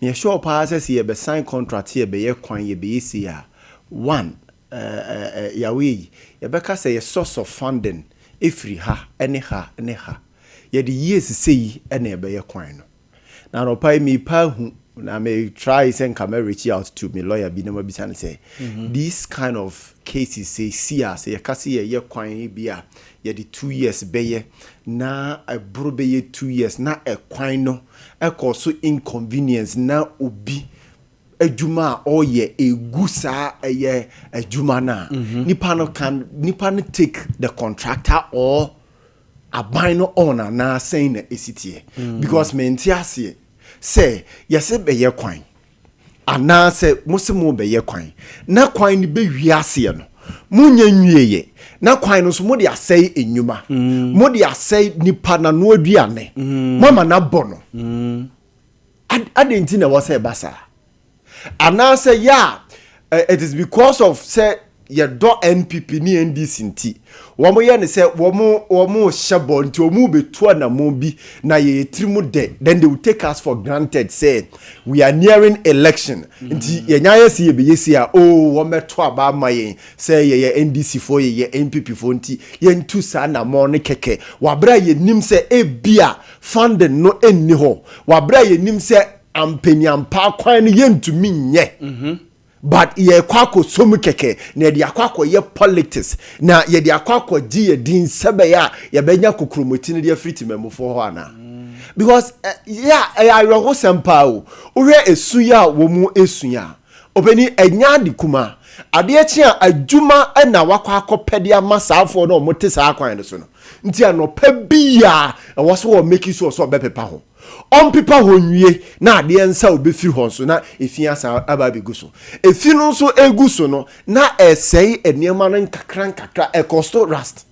S6: Me sure pa say ye be sign contract ye be ye kwan ye be isi a one yawe ye be ka say ye source of funding efri ha ene ha ye the years say ene be ye kwan no. Na no pa me pa hu na me try send camera reach out to me lawyer bi na ma bisa ne say these kind of cases say see ye ka say ye kwan bi a ye the 2 years be ye na abro be ye 2 years na e kwan no e so inconvenience na obi adwuma oye egusa eye adwuma na nipa no take the contractor or aban no owner na saying na esitie because me ntiase say yese be ye kwan ana say musimo be ye kwan na kwan ni be wiase no munya nwieye na kwan no so mo de asai enwuma mo de asai nipa na no aduane mama na bono adenti na was say basa ana say yeah it is because of say ye do NPP ni NDC nti womo ye ne say womo shebo nti omu betu na mo bi na ye trimu de then they will take us for granted say we are nearing election nti ye nya ye see be ye see a wo meto aba mayen say ye NDC for ye NPP for nti ye ntu sa na mo ne keke wabra ye nim say e bia funding no enni ho wabra ye nim say ampanyampa kwan ye ntumi nye but ye kwako somu keke na ye akwako ye politics na ye akwako di ye din sebe ya ye benya kokromoti ne de friti memofo ho ana because I go Sompa o we esu ya wo mu esu ya obeni enya de kuma ade echi a adwuma na wakwa akopede amasafo na omote sa akwan so no nti anopa bia wo so make sure so bepepa ho on pipa honwie na ade ensa obefiri ho so na efia sa aba beguso efi no so eguso no na esei eniema no nkakra ekosto rust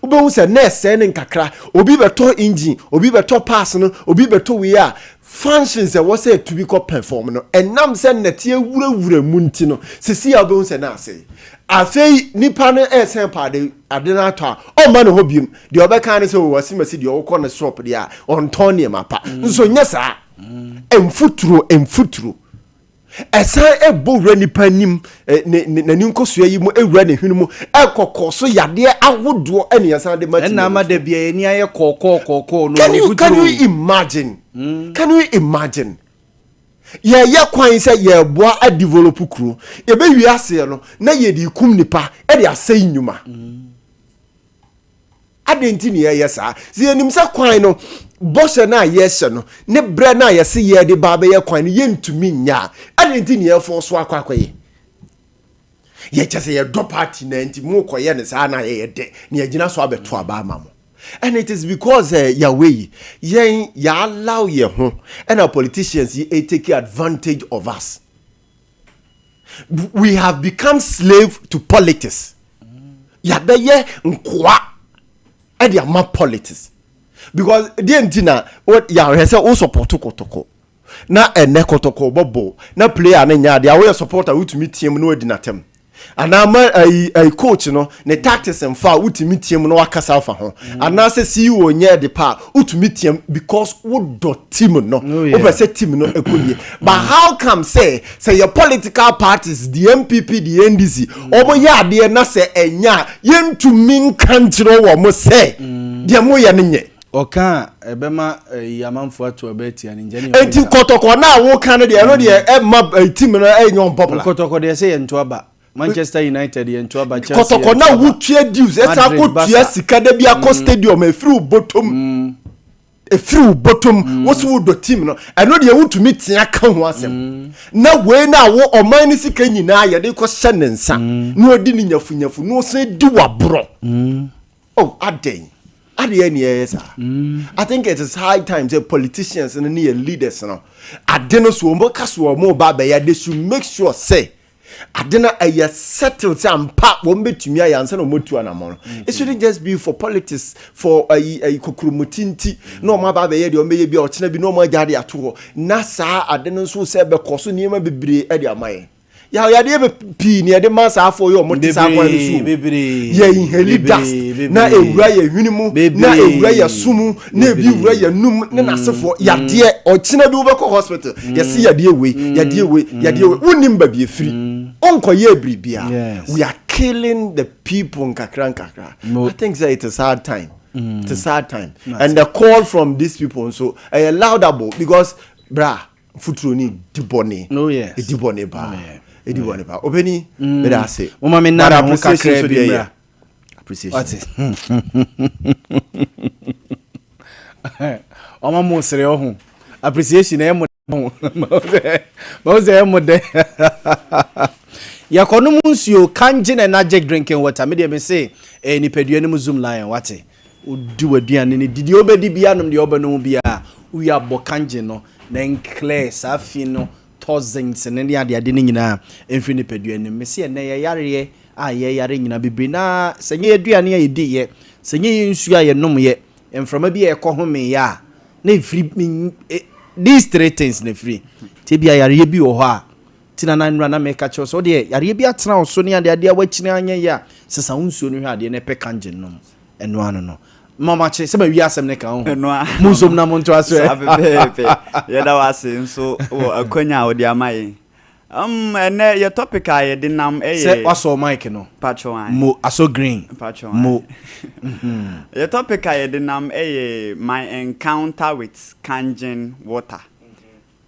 S6: ube hu se na esei ne nkakra obi beto engine obi beto pass no obi beto we a functions e was say to be perform no enam se nete awurawura mu nti no sisi a ube hu se na asei afei nipa no esen pade adena to o ma no hobium de obeka ne se wo wasimasi de wo ne shop de a on ton ne mapa nso nya sa emfuturo esan ebowura nipa nim nani nkosua yi mu ewura ne hwenu mu ekokoso yade awodo ene yasan de mati
S1: na ma de bia ni aye kokoko no
S6: can you imagine can you imagine ye kwan se ye boa a develop kuro ye be wi ase no na ye di kum nipa e de asai nyuma adenti ne ye sa ze nim se kwan no boshe na ye hye no ne bre na ye se ye de ba be ye kwan ye ntumi nya adenti ne ye fo so akwakoye ye chese ye do party na enti mu koye ne sa na ye de ne ye gina so abeto aba amamo. And it is because Yahweh, ya allow ye ho, and our politicians ye take advantage of us. We have become slave to politics. Ya be ye nkwa, and ya ma politics. Because the entina what ya say o support kotoko. Na ene kotoko bobo na player na nya dia we supporter utumi team no odi na tem. Anama a coach no ne tactics and fa utimi team no akasa fa ho anase CEO nye de pa utimi team because wo do team no o say team no ekoye but how come say your political parties the MPP the NDC obo ya de na say enya yentumi nkantiro wo mo say de mo ye nye
S1: oka ebema yamanfo ato abeti ani njani
S6: enti kotoko na wo kan de no de e ma team no enyo popular
S1: kotoko de say ento aba Manchester United into aba Chelsea
S6: kotoko na wutua deals esa ko tua sika da bia ko stadium efiri bottom wosu wo do team no eno de wutumi tia ka ho asem na we na wo oman ni sika nyina ye de ko hye ne nsa na odi ni nyafunyafu no se di wabro oh aden ene yes I think it is high time say politicians and leaders no ade no so mo kaso mo ba ba ya they should make sure say adena a settled some pap won't be to me and send motu anamon. It shouldn't just be for politics for a kukrumutinti no ma ba be may be or be no more daddy at all. Nasa adena so said because near be bre edia my. Ya de be near the mass for your motisa ye inhale dust na ewura ye hwinimu na ewura ye sumu na ebi wura ye num na nasefo ya de o kina bi wo be hospital ye see ya de we wonim ba bi efiri onko ye bribia. We are killing the people in kakra. I think that it is hard time. It's a sad time. And the call from these people so laudable because bra futroni dibone.
S1: Oh yes.
S6: Dibone ba. Edibone ba. Obeni me da say.
S1: Mama me na ho kakra bi bra.
S6: Appreciation.
S1: What is? Oma mo sere ho. Appreciation e mo. Mo ze mo de. Ya kono munsuo kanjin and magic drinking water. Me dey me say ni pedua ni zoom lion wate. Odi waduane ni didi obedi bia nom de obano bia. Uya bokanjin no na enclare safi no thousands and any ade ni nyina emfi ni pedua ni me say na ye yare a ye yare nyina bibri na senye aduane ye di ye senye nsuo ye nom ye emframa bi ye kohome ya na free these three things na free tebia yare bi wo ho a tina na nra na meka cho so de yare bi atena so ne ade wachina anya ya sesa nsuo no hwe ade ne pe kanjin nom eno ano no mama che se ba wi asem ne ka ho muzom na monto aso
S7: ye da wase nso akwanya odi amaye ene your topic aye de nam
S1: se waso mic no
S7: patcho
S1: mo aso green
S7: patcho
S1: mo
S7: your topic aye de nam my encounter with kanjin water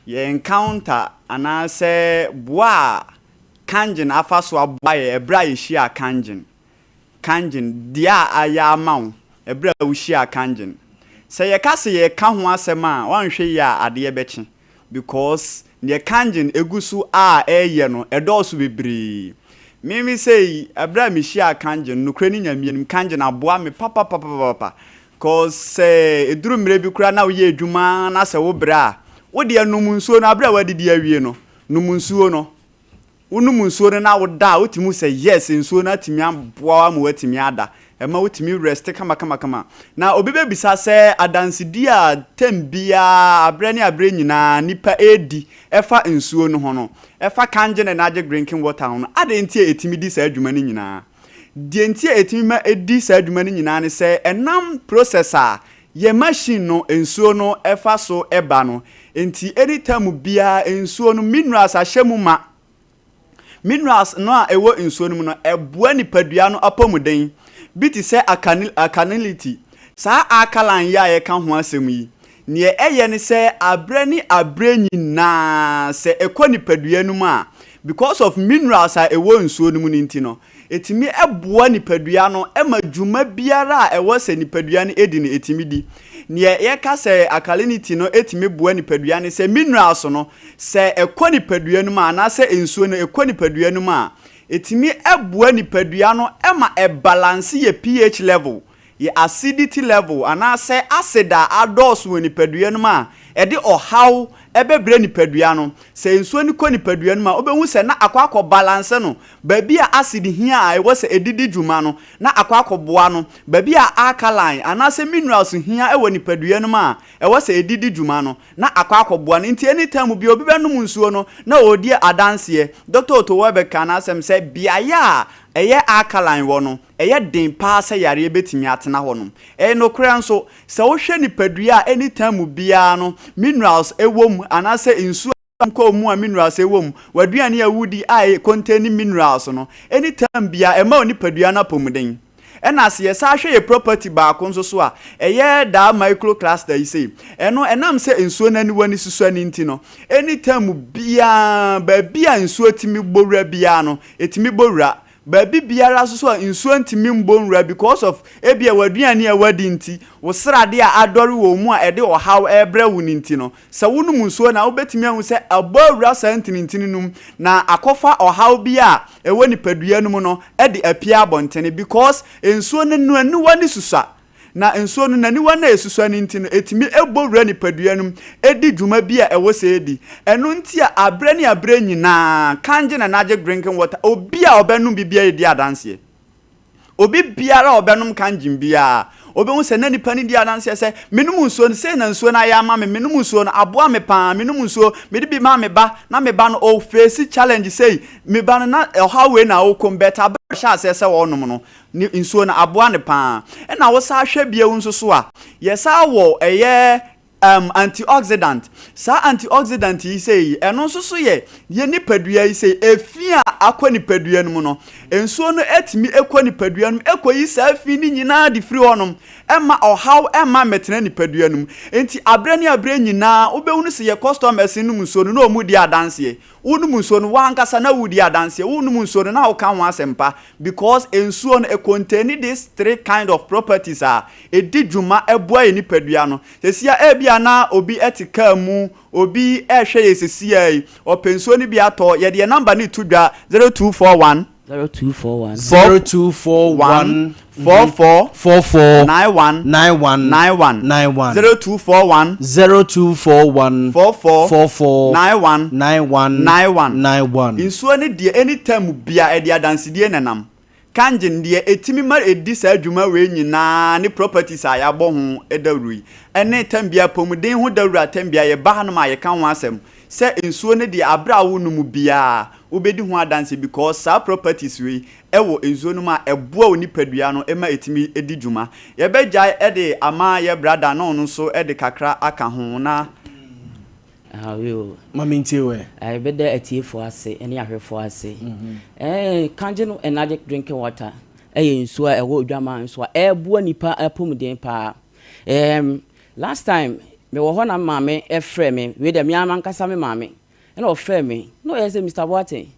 S7: ye encounter ana se boa kanjin afaso aboa ye ebra ye hia kanjin dia aya mawo ebra wo hia kanjin se ye kase ye ka ho asema wanhwe ya ade bechi because ne kanjin egusu a eye no edoso bebre mimi say ebra mi hia kanjin no kra ni nyamiem kanjin aboa me papa cause eduru mre bi kura na wo ye adwuma na se wo bra wo de anum nsuo na abra wadidi awie no num nsuo no wonum nsuo no na wo da wotimu say yes nsuo na timi aboa ma watimi ada ema wotimi rest kama na obebe bisa se adansidi a tembia abra ne abra nyina nipa edi efa nsuo no ho no efa kanje na age drinking water ho no ade ntie etimi di sa adwuma ni nyina die ntie etimi ma edi sa adwuma ni nyina ne se enam processor ye machine no nsuo no efa so eba no enti anytime bia nsuo no minerals ahyemu ma minerals no a ewo nsuo no no eboa nipadua no apomuden biti se alkalinity sa alkaline ya ye ka ho asem yi ne eye ne se abrani abrenyi na se ekoni padua no ma because of minerals a ewo nsuo no mu ninti no etimi eboa nipadua no ema dwuma biara a ewo se nipadua no edi ne etimi di ne ye ka se alkalinity no etimi boa nipadua ne se minerals no se ekoni padua no ma na se nsuo no ekoni padua no ma etimi eboa nipadua no ema balance ye pH level ye acidity level ana se acid adose we nipadua no ma ede ohaw ebebre nipadua no se nsuo ni ko nipadua no ma obehu se na akwa balance no ba bia acid hia a ewo se edidi dwuma no na akwa boa no ba bia alkaline ana se minerals hia ewo nipadua no ma ewo se edidi dwuma no na akwa boa no nti anytime bia obi benum nsuo no na odie adanse Dr. Otowe kana asem se bia ya eye alkaline wo no eye den pa se yare betimi atena ho no no kra nso se wo hwe nipadua anytime bia no minerals ewom ana se nsuo ko mu a minerals ewom waduane awudi a contain minerals no anytime bia ema nipadua na pomuden ena se yesa hwe ye property ba ko nso so a eye da microcluster yi sei eno enam se nsuo na ni wani susu ani nti no anytime bia ba bia nsuo timi gbowura bia no etimi gbowura baby biara so nsuo ntimi mbonra because of ebia waduane a wadi nti wo srade a adori wo mu a ede ohaw ebre wuni nti no se wonum nsuo na wobetimi ahu se abawura santintintinum na akofa ohaw bia ewo nipadua num no ede apia abontene because nsuo ne nu wani susa na nsuo no nani wa na esusua ni nti no etimi ebowura nipadua no edi dwuma bi a ewo se edi eno nti a abre nyina kanje na naje drinking water obi a obenum bibia edi adanse obi biara obenum kanje bia obenum se na nipa ni di adanse se menum nsuo no se na nsuo na ya ma me menum nsuo no aboa me pa menum nsuo me di bi ma me ba na me ba no o face challenge say me ba no na how we na o kom better sha se wonum no nsuo na aboa ne pa e na wo sa hwe bia nso so a yesa wo eye antioxidant sa antioxidant yi say eno nso so ye nipadua yi say efia akwa nipadua no mu no ensuo no etimi ekwa nipadua no ekoyi sa afi ni nyina di free honum ema ohaw ema metena nipadua no enti abre nyina obehunu se ye customers num nsuo no na omudi adanse unum nsuo no wankasa na wudi adanse unum nsuo no na wo kan wasempa because ensuo no contain this three kind of properties edi dwuma eboa ye nipadua no sesia ebia na obi etika mu obi ehwe yesisia opensuo ni bi ato ye de number ni tudwa 0241
S1: 0241
S7: 44
S1: 91
S7: 0241 44 91 insuo ni de anytime bia e de adanside nenam kanjin de etimi mar edi sa adwuma we nyina ne properties a ya bo ho edawrui ene tambia pomuden ho dawru atambia ye ba no ma ye kan ho asem se insuo ne de abra wo no mu bia obedi ho adanse because sa properties we ewo insuo no ma eboa onipadua no ema etimi edi dwuma ye begya e de ama ye brother no no so e de kakra aka ho na
S1: Mamintiwe.
S8: I bet there a tea for us, any other for us. Can't you know energetic drinking water? So a wood drama, so a buonipa a pumudin pa. Last time, me were one of mammy, a frame with a yaman casami mammy, and all frame. No, as Mr. Watty.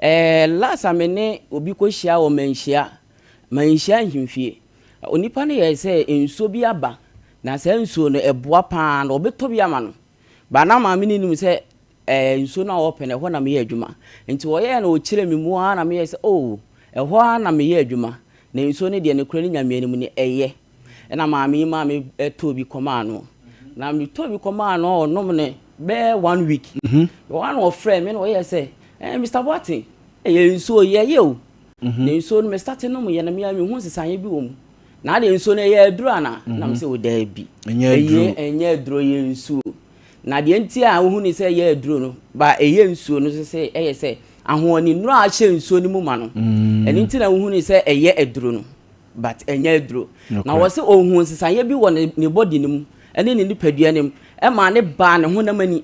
S8: Last time, me ubico share or menshia, menshia him fee. Onipani, I say, in Sobiaba, na send soon a boapan or betobiaman. But now my meaning say, so now open a one a mere juma. Into a no chile me one a mere say, oh, a one a mere juma. Name so needy and a craning a mere a ye. And a mammy a Toby command. Now me Toby command or nominate bear 1 week. One or friend, and I say, Mr. Watty, so you. Name so me starting no more and me wants to sign boom. Now they so near drana, and I'm so there be. And ye draw you so. Na de ntia ahunu ni se ye aduro no ba eye nsuo no se eye se ahoni nura a hye nsuo ni mu ma no eni ntia na ahunu ni se eye aduro no but enye aduro na wo se ohun nsesaye bi wo ne body ni mu ene ni nipadua ni mu e ma ne ba ne ho na mani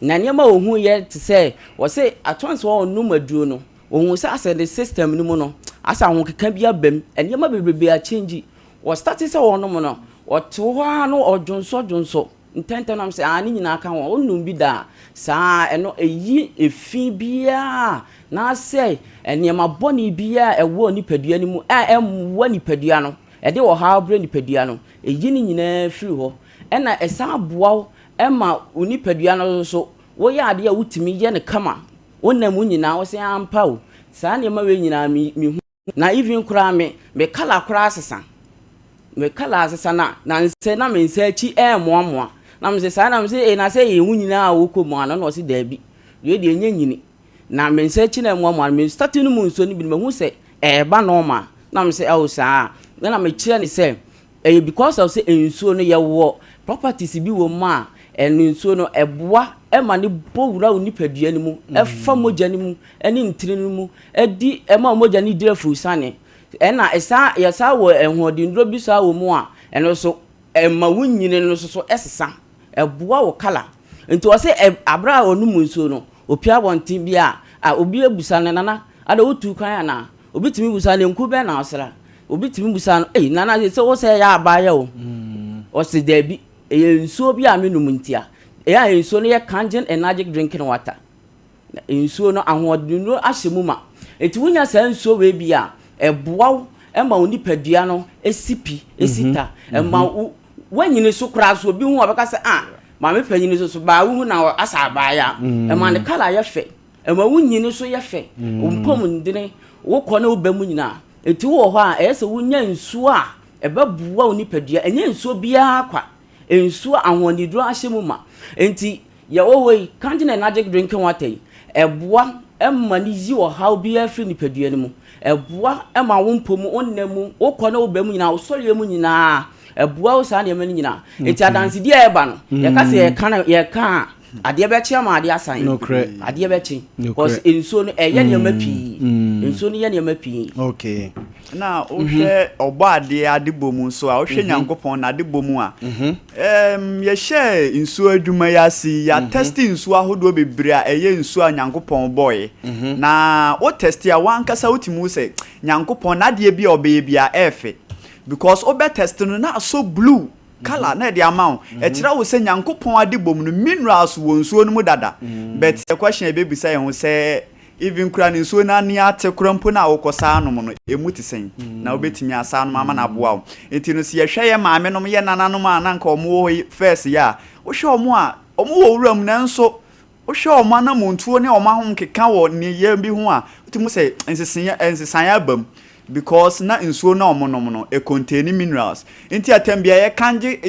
S8: na ne ma ohun ye te se wo se atonse wo no maduro no ohun se ase the system ni mu no asa ho keka bi abam ene ma bebrebe a change wo start se wo no mu no wo to ho no odwonso intentanam se ani nyina ka ho onum bi da saa eno eyi efi bia na se eniema boni bia ewo nipadua ni mu emwo nipadua no ede wo ha bre nipadua no eyi ni nyina firi ho ena esa boa ema unipadua no so wo ya ade a wutimi ye ne kama wonam nyina wo se ampa o saa ne ma we nyina mi hu na even kura me kala kura asesa me kala asesa na nse na me nse chi moamoa na mse saa na mse na se ye hu nyina wo komu ano na o se da bi we de enye nyini na me nse chi na moamoa me start no mu nso ni bi me hu se ba normal na mse o saa na me kire ni se because of say ensuo no ye wo properties bi wo ma ensuo no eboa ma ne bowura onipadua ni mu efa moja ni mu eni ntiri ni mu edi ma moja ni dire fusane na esa ya sa wo enhodindro bi sa wo mu a eno so ma wunyine no so esesa eboa wo kala nti wo se abra onum nsuo no opia wontin bi a obi ebusa ne nana ada wotu kan ana obi timi busa ne nku be na osra obi timi busa no nana se wo se ya abaya o o se debi nsuo bi a menum ntia nsuo no ye kangen energetic drinking water nsuo no ahodinu ahyemu ma eti wunya sa nsuo we bi a eboa ma onipadua no esipi esita ma wanyine so kura so obi hu obeka se ma me panyine so ba hu na asa abaya ma ne kala ye fe ma wunyine so ye fe umpom ndine wo kɔ na obamu nyina eti wo hɔ a ese wunya nsuo a ebe buwa onipadua enye nsuo bia kwa nsuo ahonidro ahye mu ma enti ye wowe kanji na magic drinking water eboa emma ni yi wo how bia free nipadua ni mu eboa emma wo mpomu onnamu wokọ na obam nyina osori mu nyina eboa wo sa na ema nyina enti adanse dia eba no ye ka se ye ka ade be chia ma ade asan
S1: no cre
S8: ade be chi because ensuo no eye ne ma pii ensuo no ye ne ma pii
S1: okay
S7: na o hwe obo ade bomu so a o hwe nyankopon na ade bomu a ye share nsuo adwuma ya si ya test nsuo ahodo bebre a eye nsuo a nyankopon boy na o test ya wankasa utimu se nyankopon na ade bia obeye bia efe because obe test no na so blue color na the amount e kira wo se nyankopon ade bom no minerals wo nsuo no mu dada but the question e be bisa ye ho se even kura ni nsuo na ni ate krampo na awokosa anom no emuti sen na obetimi asa anom ama na boa enti no se ye hwe ye maame nom ye nananom ananka omo first ya wo hwe omo a omo wo wuram na nso wo hwe omo na montuo ne omo ahom keka wo ne ye bi ho a utimu se ensesan ya bam because na nsuo na omonom no e contain minerals inti atambia ye kanje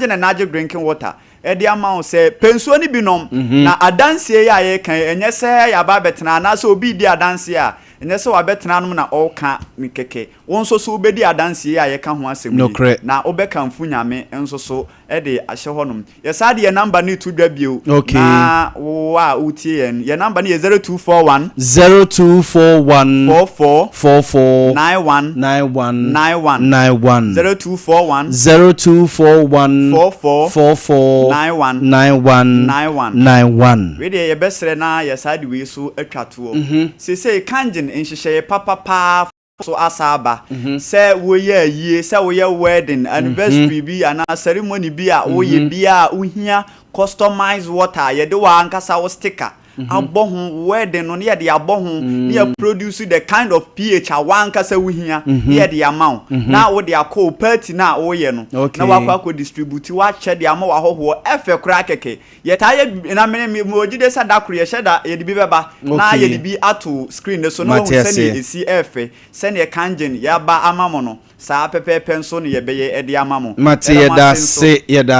S7: na magic drinking water e de amount say pensuo ni binom na adanse ya ye kan enye se ya ba betena na so obi di adanse a enye se wa betena no na o ka mi keke wonso so obedi adanse ya ye ka ho asem na obeka mfu nyame enso so e de ahye honom ye sade ye number ni to dwa bio na wa utie ye number ni 0241 44 91 0241 44 91 we dey ye besre na ye sade we so atwato se kanjin nhihye papa so asaba say wo ye yie say wo ye wedding anniversary bi ana ceremony bi a wo ye bia uhia customized water ye de wa ankasa wo sticker abohu wedding no ye de abohu ye produce the kind of pH a wa ankasa uhia ye de amount na wo de akọ party na wo ye no na wa kwa distribute wa che de ama wa hoho efe kura keke ye ta ye na me ojide sa da kura ye sheda ye de bi beba na ye de bi ato screen so no wo se ne esi efe se ne kanjin ya ba amamo no sa pepe penso ne ye be ye de amamo
S1: mate ye da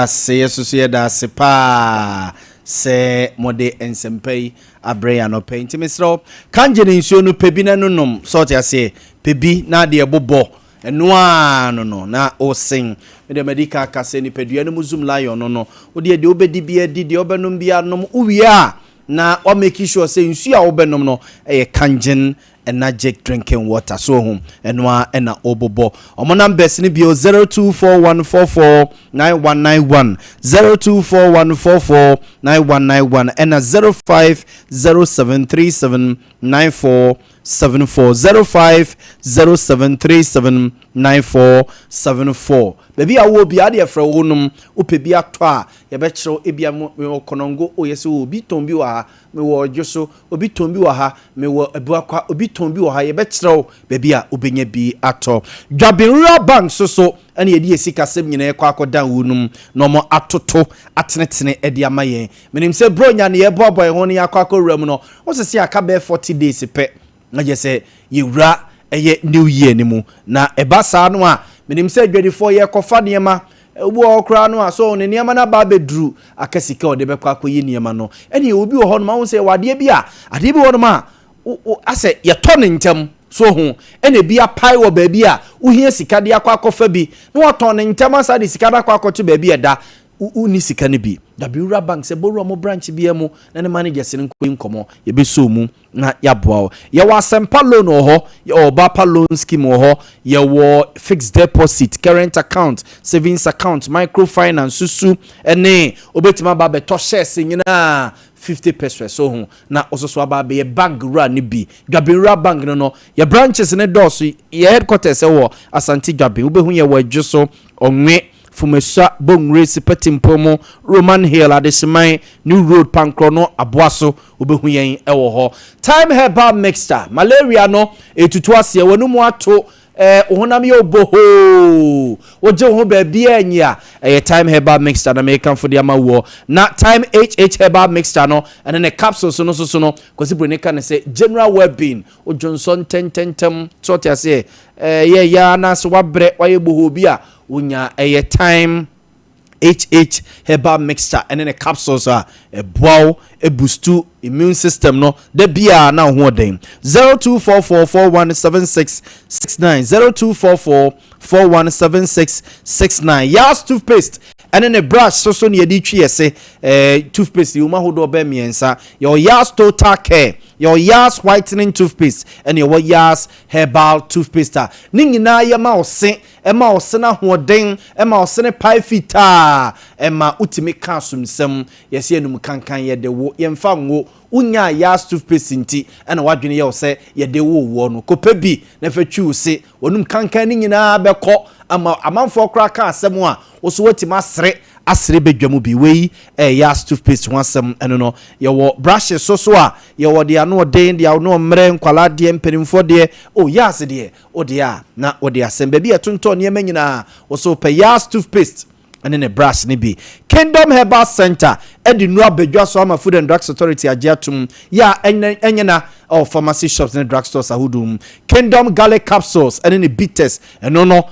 S1: se yesusu ye da se pa se mode ensempei abreya no paint misro kanje ne nsuo no pebi na nonom sort ya se pebi na de ebobo enoa no na osin de medical kase ni pedua no muzum lion no ode de obedi bia di de obenom bia nom uwia na o make sure say nsuo a obenom no kanjen energetic drinking water so home enoa ena obobo omo numbers ni bio 0241449191 0241449191 ena 0507379474 0507379474 baby awo bi ade efra wonum opebi ato a ye be kire ebia me konongo oyese obi tombi wa me wo dwoso obi tombi wa ha me wo abuakwa obi tombi wa ha ye be kire baby a obenya bi ato dwabenra bank so ene ye di esika sem nyina ekwa akoda wonum no mo atoto atenetene ede amaye menim se bronya ne ye boboy ho ne yakwa akowram no wo sese aka be 40 days pe na je se yewra eye new year ni mu na eba sa no a menim se adwadifo ye kofa niema obu okra no a so ne niema na ba bedru akasika ode be kwa koyi niema no ene obi wo ho no ma won se wade bi a ade bi wo no ma ase ye to ne ntem so ho ene bia pai wo ba bi a uhia sika de akwa kofa bi na wo to ne ntem asa de sika da akwa koto ba bi eda uni sika ne bi WR Bank se boru mo branch bi emu na ne manager se nkomo ye be so mu na ya boa ye wa Sompa loan ho ye Obapa loan scheme ho ye wo fixed deposit current account savings account microfinance susu ene obetima ba be to shares nyina 50% so ho na ososo aba be ye bank ra ne bi WR Bank no ye branches ne doors ye headquarters wo Asante Dwabe obehu ye wo adwoso onwe Fumesa Bongre Sipetimpomo Roman Hill Adesimai New Road Pankrono Aboaso obehu yen ewo ho time herbal mixture malaria no etutu ase wonu mu ato ohunam yo boho woje ho ba bia anya time herbal mixture na make am for the amawo na time HH herbal mixture no and then capsules no so no kwesi brone kan say general well-being o Johnson tentem sort ya say ya na so wabre waye boho bia unya time HH herbal mixture and then the capsules are a bow a boost to immune system no the bia now ho den 0244417669 0244417669 Yas toothpaste and then a brush so near the tree say toothpaste you ma hodo be miensa your Yas total care your Yas whitening toothpaste and your Yas herbal toothpaste ningina ya ma ose ema ose na hoden ema ose ne pai fita ema utimi kansumsem yesi enum kankan ye de wo yemfa ngo unya Yas toothpaste nti ena wadwene ye ose ye de wo no kopa bi na fatwi use wonum kankan ningina beko ama amanfo kra ka asem a wo so watima asre bedwamu bi wei Yas toothpaste ho asem eno no ye wo brushes so a ye wo de ano den de ano mre nkwala de mperimfo de Yas de o de a na o de asem ba bi etonto ne manyina wo so pe Yas toothpaste and then a brush ni bi Kingdom Herbal Center edi no abedwa so ama Food and Drugs Authority agiatum ya enyena of pharmacy shops and drugstores ahudum Kingdom Garlic Capsules and then the bitters eno no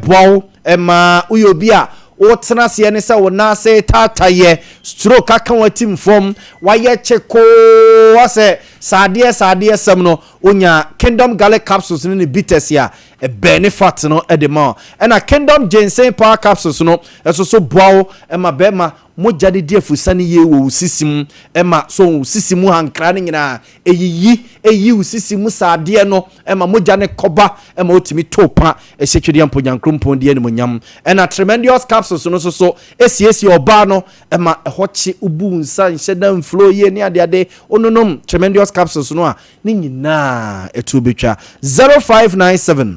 S1: bow ma uyobia wotena se ne se wona se tataye stroke aka watim form waye cheko wase sade sem no onya Kingdom Garlic Capsules ne bitters ya a benefit no edema and a Kingdom Ginseng Power Capsules no so bow ema bema moja de diafusane ye wo sisim ema so sisimu hankra ne nyina eyi usisimu sade no ema moja ne koba ema otimi topa ehwetwede amponyankrompon de animonyam ena tremendous capsules no so esiesi oba no ema ehoche ubu nsa nhedam flow ye ne ade ononom tremendous capsules no a ne nyina etu betwa 0597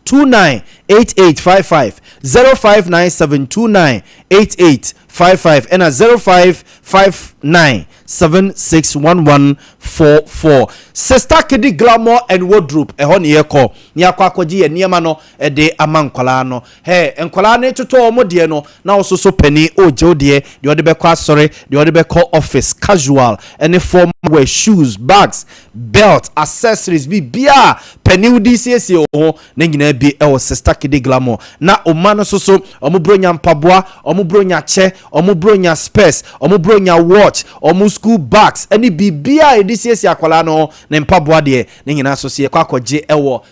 S1: 298855 0597298855 and a 0559761144 Sister Kidi Glamour and Wardrobe ehon ye ko ni akwakoji ye niema no de amankwala no enkwala ne toto omo de no na ososo pani oje de ode be kwa sore de ode be call office casual any form wear shoes bags belt accessories bia pani udi siesie ho na nyina bi Sister Kidi Glamour na omano soso omo bronya mpaboa omo bronya che omo bronya space omo bronya watch omo school bags any bia edisiesie akwala no ne mpaboa de ne nyina so se kwakoje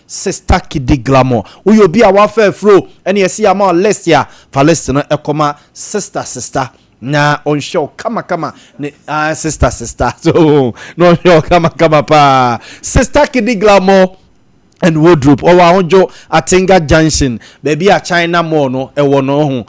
S1: Sister Kidi Glamour uyo bia wa fa fro ene yesi ama list ya fa list no ekoma sister na on show kama ne sister so no show kama pa Sister Kidi Glamour and Wardrobe owa honjo Atinga Junction baby a China Mall no ewo no ho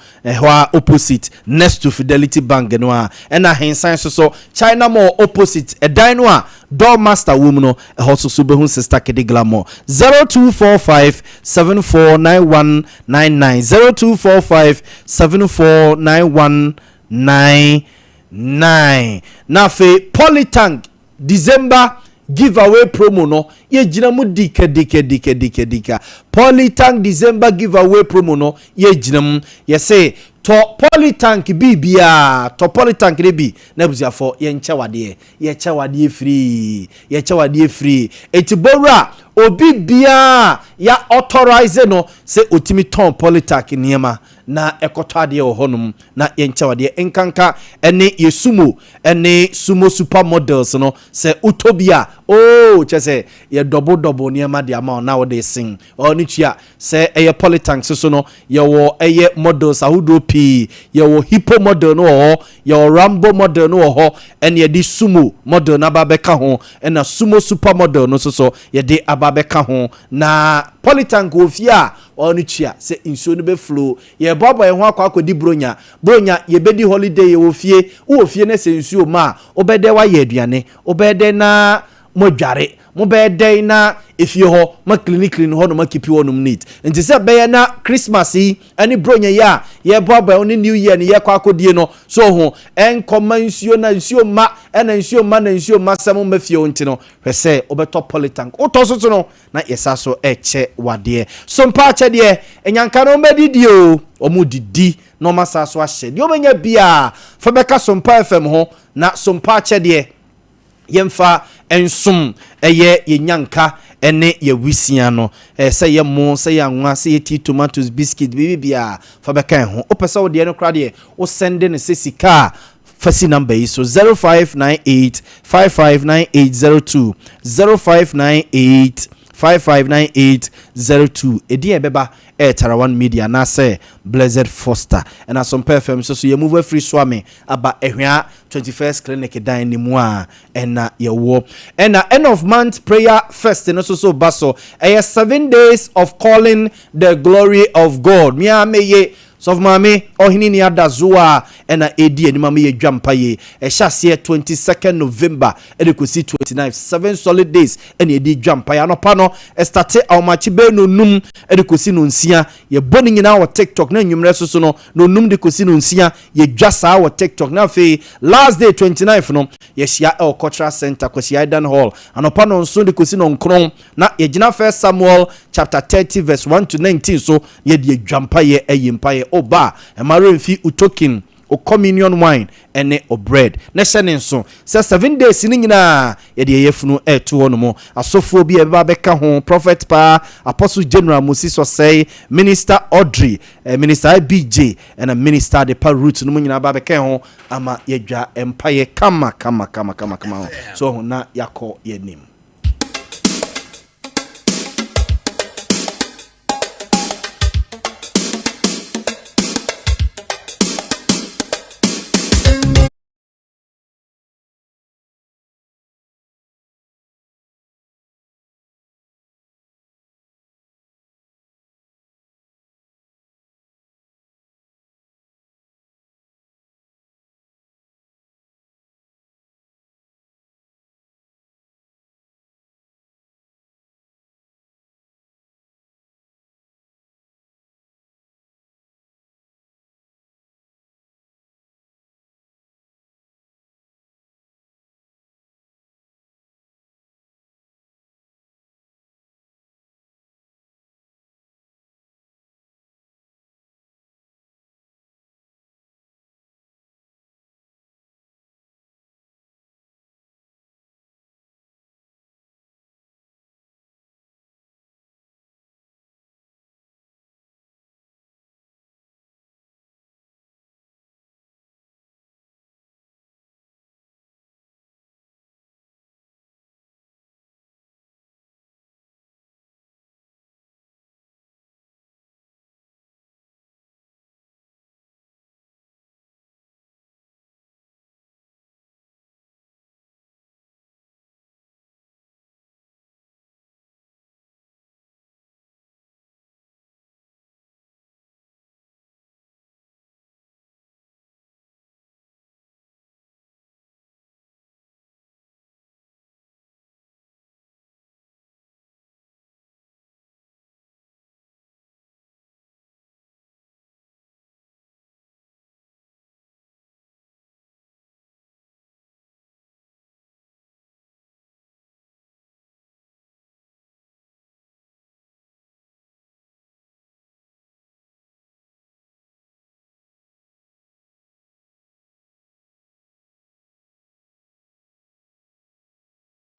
S1: opposite next to Fidelity Bank no a na hensan so China Mall opposite edan no a door master woman no so be Sister Kidi Glamour 0245749199 0245749199 na fe Polytank December giveaway promo no ye jina mu dika Polytank December giveaway promo no ye jina mu ye say to Polytank bibia to Polytank bi na buzia for ye chawade free etibora obi bia ya authorize no say otimi ton Polytank niema na ekotade ohonum na ye chawade enkanka ene yesumo ene sumo supermodels no say utobia chese ye double niema de ama na wo de sing oni tua say eye Polytank so no ye wo eye models ahudo ye wo hippo model no ho ye wo rambo model no ho ene ye di sumo model na babeka ho ena sumo supermodel no so ye de ababeka ho na Polytank ofia oni tua say inso no be flow ye bobo ye ho akodi bronya ye bedi holiday ye ofie na se insuo ma obede wa ye aduane obede na modware mo be dey na efie ho ma clinic ho no ma keep ho no neat nti se be na Christmas yi ani bronya ya ye boba oni new year ni ye kwa akodie no so ho enkoma nsuo na nsuo ma na nsuo ma sam ma fie onti no hwese obeto politank otosoto no na yesa so eche wade Sompa ache de enyanka no medidi o omu didi no masa so ahye de obenya bia fa beka Sompa FM ho na Sompa ache de yemfa ensum eye yenyanka ene ye wisia no se ye mo se ya nwa se ye tea tomatoes biscuit bibi bia fa beka ho opesa wo de no kra de wo send ne se sika fasi number is so 0598 559802 0598 559802 edi ebeba Tarawan Media na say Blessed Foster and as some FM so you move free swami aba ehwa 21st clinic dan ni mu a na ye wo and end of month prayer fest no so baso 7 days of calling the glory of God me ameye so mama ohini ni adazoa na edi ni mama ye dwampa ye ehyasie 22nd November edikosi 29 7 solid days and edi dwampa ya no pa no start awmachi be no num edikosi no nsia ye boni nyina wo TikTok na nwumre so no no num de kosi no nsia ye dwasa wo TikTok na fe last day 29 no ye hia El Cultural Center kosi Aidan Hall anopa no nso de kosi no nkron na ye gina First Samuel chapter 30 verse 1 to 19 so ye de dwampa ye ayimpa ye oba emarenfi utokin o communion wine ene o bread na hyene nso se 7 days ni nyina ye de yefunu eto ho no mo asofo bi e ba beka ho prophet pa apostle general Moses say minister Audrey minister BJ and a minister de pa root no nyina ba beka ho ama yedwa empire kama so na yakọ yenim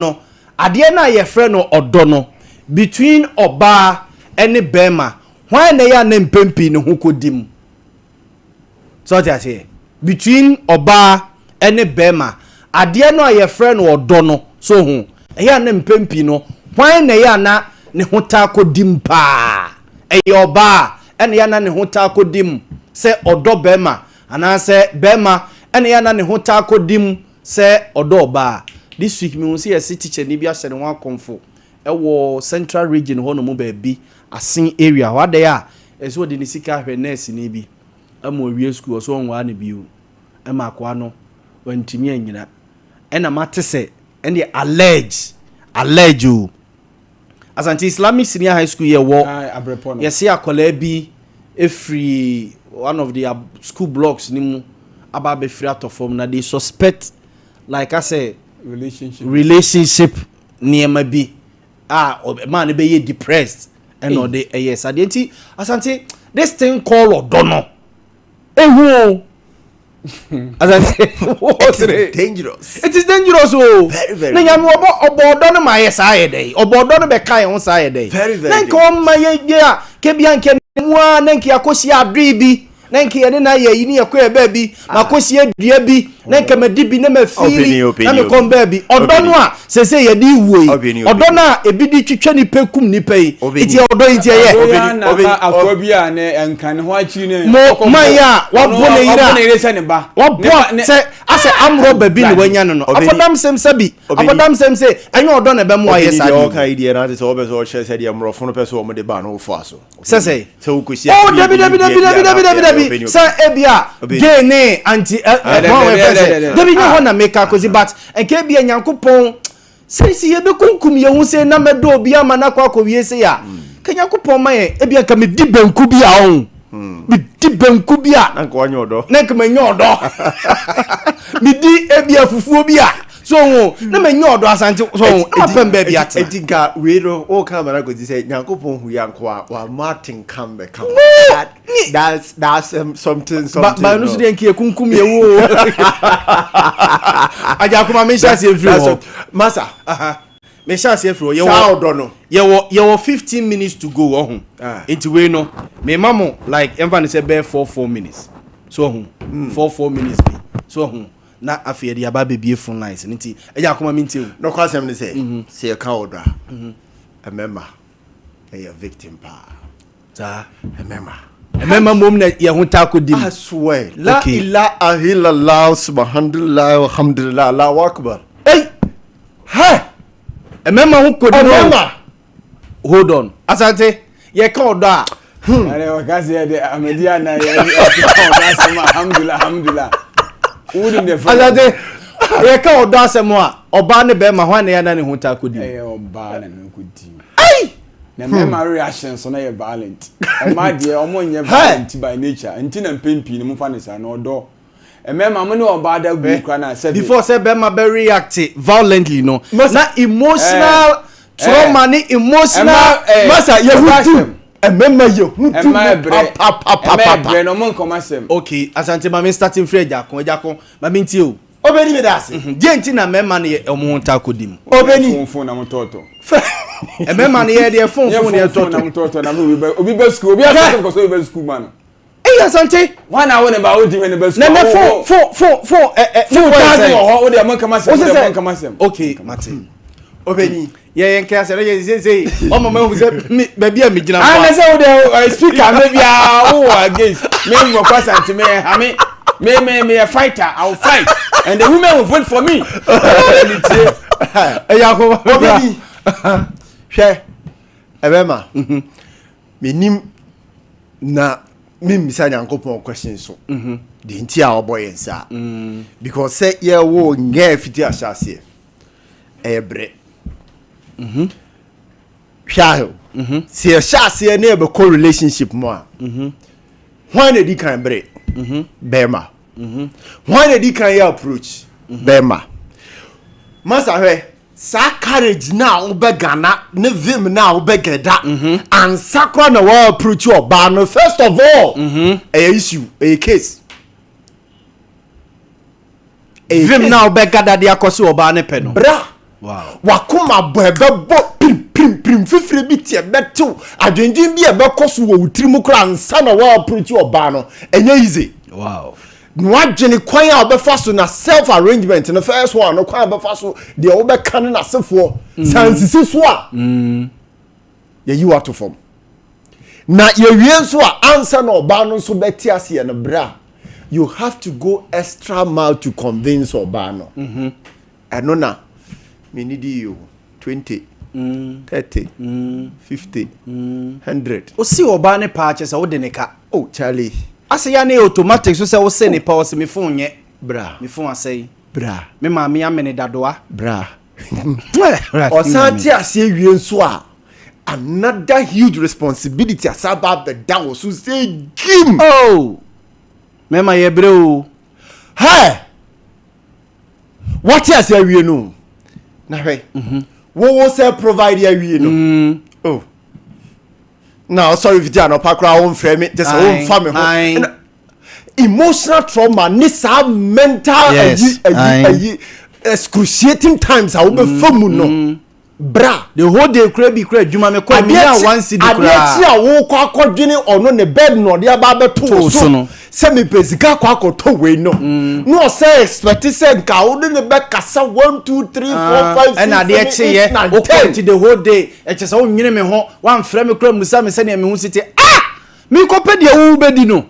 S1: no ade na ye frɛ no odo no between oba ene bema hwan na ya na mpempi ne ho kodim so that say between oba ene bema ade no ye frɛ no odo no so ho ya na mpempi no hwan na ya na ne ho ta kodim pa oba ene ya na ne ho ta kodim se odo bema ana se bema ene ya na ne ho ta kodim se odo oba. This week, we will see a city teacher Nibia said one comfort. Ewo central region ho no mo baby asin area. What they are is what the Nisika nurse in Ibi. Amo real school so on one biu. Emma Kwano when Timmy nyina. And a matter say and they Alleged. Asante Islamic Senior High School ye wo. Ye see akola bi every one of the school blocks nimu aba be free out of form na they suspect like I say relationship near bi man be ye depressed and all the yes adenti Asante this thing called odono who as I say, it is dangerous. It is dangerous. Oh, very, very. Then you obo no my side day. Obo no be kai on side day. Very, very. Then come my yeah. Kebian ken mwa nenki akosi adribi. Nenki ene na ye yini yakwe baby. Makosi adua bi. Nenki medibi ne mafiri. Na me kom baby. Odo no a se ye di woi. Odo na ebi di twetwe ni pekum ni pei. Iti odo iti ye.
S5: Akobia ne enkan ho achi ne.
S1: Mo maya wabone ira. Wabone se ase amro baby ni wanya no. Afodam sem sabi. Afodam sem se enyo odo na be mo aye sa.
S6: O kan idea na se obe so che se de amro fo no person o mo de ba no fo aso.
S1: Se
S6: ukusi.
S1: Oh David. Sa ebia gene anti David no ho na make akozi but enke bia nyankopon sisi ye be kunkum ye hu se na medo obi ama na kwa akowie se ya ka nyankopon ma ye ebia ka me di banku bia ho me di banku bia
S6: na ko nyodo
S1: na ka me nyodo me di ebia fufuo bia so na me nyodo Asante so na pem ba bia te
S6: edinga we no o ka mara go say nyankopon hu yanko wa Martin Cambe come that's something
S1: ba no so de enke kunkum ye wo aja kuma me sha se free
S6: masa
S1: me sha se free ye wo 15 minutes to go into we no me mamo like everyone say be 4 minutes so 4 minutes be so na afia dia ba bebie phone lines nti eja akoma minti o
S6: no kwasem ni say ka odo remember a victim pa
S1: remember mom na ye hunta ko dim
S6: I swear la ilaha illallah subhanallah walhamdulillah Allahu akbar
S1: remember who ko dim hold on Asante ye ka odo a
S5: are o ka say de amedia na ye alhamdulillah
S1: Alade ye ka odo asemo a oba ne be ma hwan ya na ne hunta kodi
S5: oba na ne kodi ai na me reaction so na ye violent o ma de o mo nye violent by nature nti na mpempi ne mo fa ne sa na odo me ma mo ne oba da gu kra na say
S1: before say be ma be react violently no na emotional trauma ni emotional
S6: masa ye hutu emema ye hutu
S5: bre no mon komasem
S1: okay Asante ma me starting free ejakon ma me ntie o
S6: obeni me dase
S1: je nti na mema ne omo hunta kodim
S5: obeni phone na mototo
S1: mema ne ye de phone ne toto
S5: na mototo na obi be school obi aka ko so obi be school man
S1: Asante
S5: one hour ne ba odi me ne be school
S1: na phone
S5: o de amon kamasem
S1: okay mate
S6: obeni
S1: ye nka se ye say o mama hu se ba bia me gina
S5: pa say o de speaker me bia o against me go pass Asante me a fighter I will fight and the women will vote for me
S6: obeni hwe ebema menim na me misa nyankopon question so de nti a oboy nsa because say ye wo nge fiti asase ebre hwa si asase na be co relationship mo a when e kan bre bema when e kan ya approach bema masa hwe sa courage na obegana ne vim na obegeda and sakra na wa approach oba no first of all a issue a case
S1: vim na obegada de akosi oba ne pe no
S6: bra
S1: wow
S6: wakoma bebebo pim fifire bi tie beto adwendin bi e bekoso wo utirimu kra ansa na wa approach oba no enye easy
S1: wow
S6: Nwajeni kwan a obefa so na self arrangement the first one no kwan obefa so de obeka na sefo sansisi so a ye you out to form na ye wie so a answer na oba no so beti ase na bra you have to go extra mile to convince oba no eno na me need you 20 30 50 100
S1: o si oba ne pa che se wo de ne ka
S6: oh Charlie
S1: ase ya na automatic so se wo se ne pa wo se me phone nye
S6: bra
S1: me phone asai
S6: bra
S1: me ma me amene dadoa
S6: bra Osante ase wie nso a another huge responsibility as about the down so say Kim.
S1: Oh. Mema ye bro.
S6: Hey. What ase wie no? Na hwe. Wo say provide ya wie no. Oh. Now sorry if you are not pakra on frame me just on family. Emotional trauma ni sa mental excruciating times I will be famu no. Bra
S1: the whole day kura bi kura adwuma me kwa me na one city kura
S6: ade a wo kwa akodwene ono ne bed no de aba beto so no se me pesika kwa akoto we no no say expect say nka wo de ne be kasa 1 2 3 4 5 6
S1: and ade akye ye o kwenti the whole day e che say wo nwene me ho wan frɛ me kura musa me se ne me hu city me ko pe de wo bedi no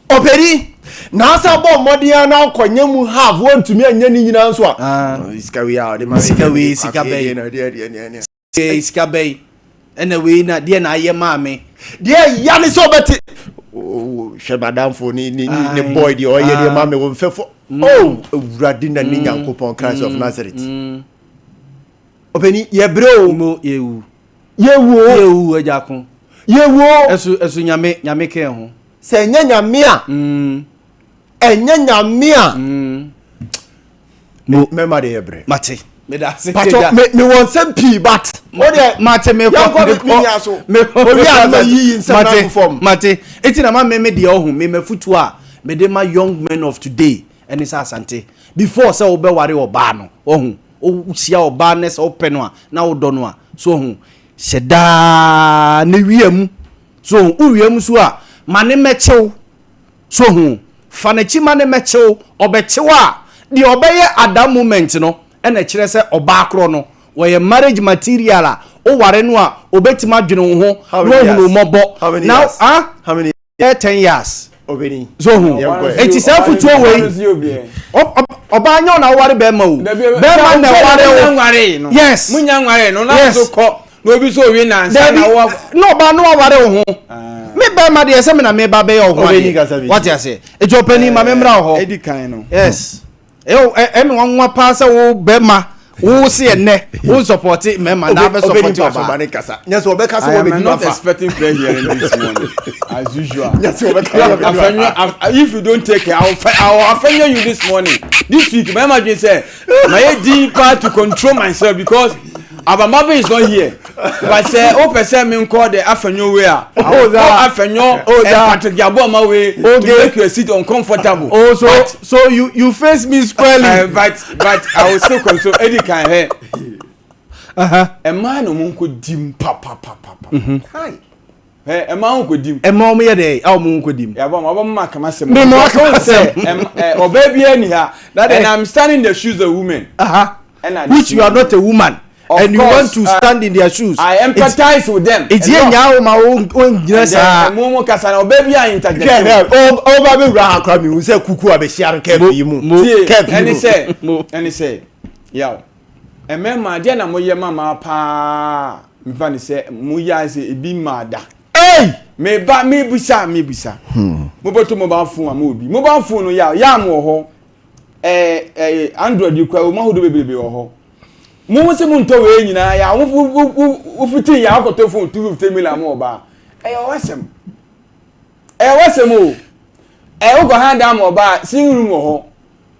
S1: operi na sa bo modian na akonye mu half want to me anya ni nyina nso a
S6: iska we out de
S1: sika bay
S6: na de
S1: iska bay ena we na de na aye ma me
S6: de ya ni so beti oh she madam for ni boy de o ye de ma me wo mfefo oh urade na ni nyankopon Christ of Nazareth openi ye bro
S1: mo yewu ajakun
S6: yewu
S1: esu nyame ke ho
S6: se nyame a enya nyame a
S1: no
S6: me ma de hebre
S1: mate me da se
S6: me won some p but o de
S1: mate me ko
S6: me obi a ma yi insana form
S1: mate eti na ma me de ohun me mafutu a me de ma young men of today eni sa asante before say wo be ware oba no ohun o sia oba ne se ope no a na wo do no a so ohun seda ne wiam so ohun wiam so a mane mechew so ohun fanachi mane mechew obechew a de obeye adam moment no ena kire se oba akro no wo marriage material a o ware no a obetima dwene wo ho no hunu mobo now
S6: how many
S1: 10 years
S6: obeni
S1: so hu eti se futu we oba anya na ware be ma o be ma na ware no yes
S5: munya nware no na so ko no bi so wi na nsa na wo
S1: no ba no ware wo ho me be ma de se me na me ba be yo ho what you say eti opani ma me mra ho
S5: edi kan no
S1: yes emi wanwa pa se wo be ma wo se ene wo support me ma na be support oba
S6: yes we be kasa we be
S5: not expecting play here in this morning as usual yes we be if you don't take care I'll offend you this morning this week my imagine say my deeper to control myself because Abamabe is not here but say o person me call the afenyo way afenyo Patrick Yaw Boamah way to make your seat uncomfortable
S1: so you face me squarely
S5: but I will still console Eddie can hear a man who could dim papa hi a man who dim
S1: a mom ye dey a mom could dim
S5: ya Boamah kama say me say o baby anyhow and I'm standing in the shoes of women
S1: which you are not a woman. Of and course, you want to stand in their shoes.
S5: I empathize with them.
S1: It's here now my own yes.
S5: Momo kasana baby I interject.
S6: Oh baby ra akra mi say kuku abehia nke bi mu.
S5: Any say. Yaw. Emema dia na moye mama pa. Mfa ni say moya say ebi mada.
S6: Hey!
S5: Me busa. Mo beto mobile phone am obi. Mobile phone no ya mo ho. Android kwa o ma hodo bebebe wo ho. Mo se mo nto we nyina ya wo fiti ya akoto phone 250 million mo ba wasem o wo go hand am oba sing room ho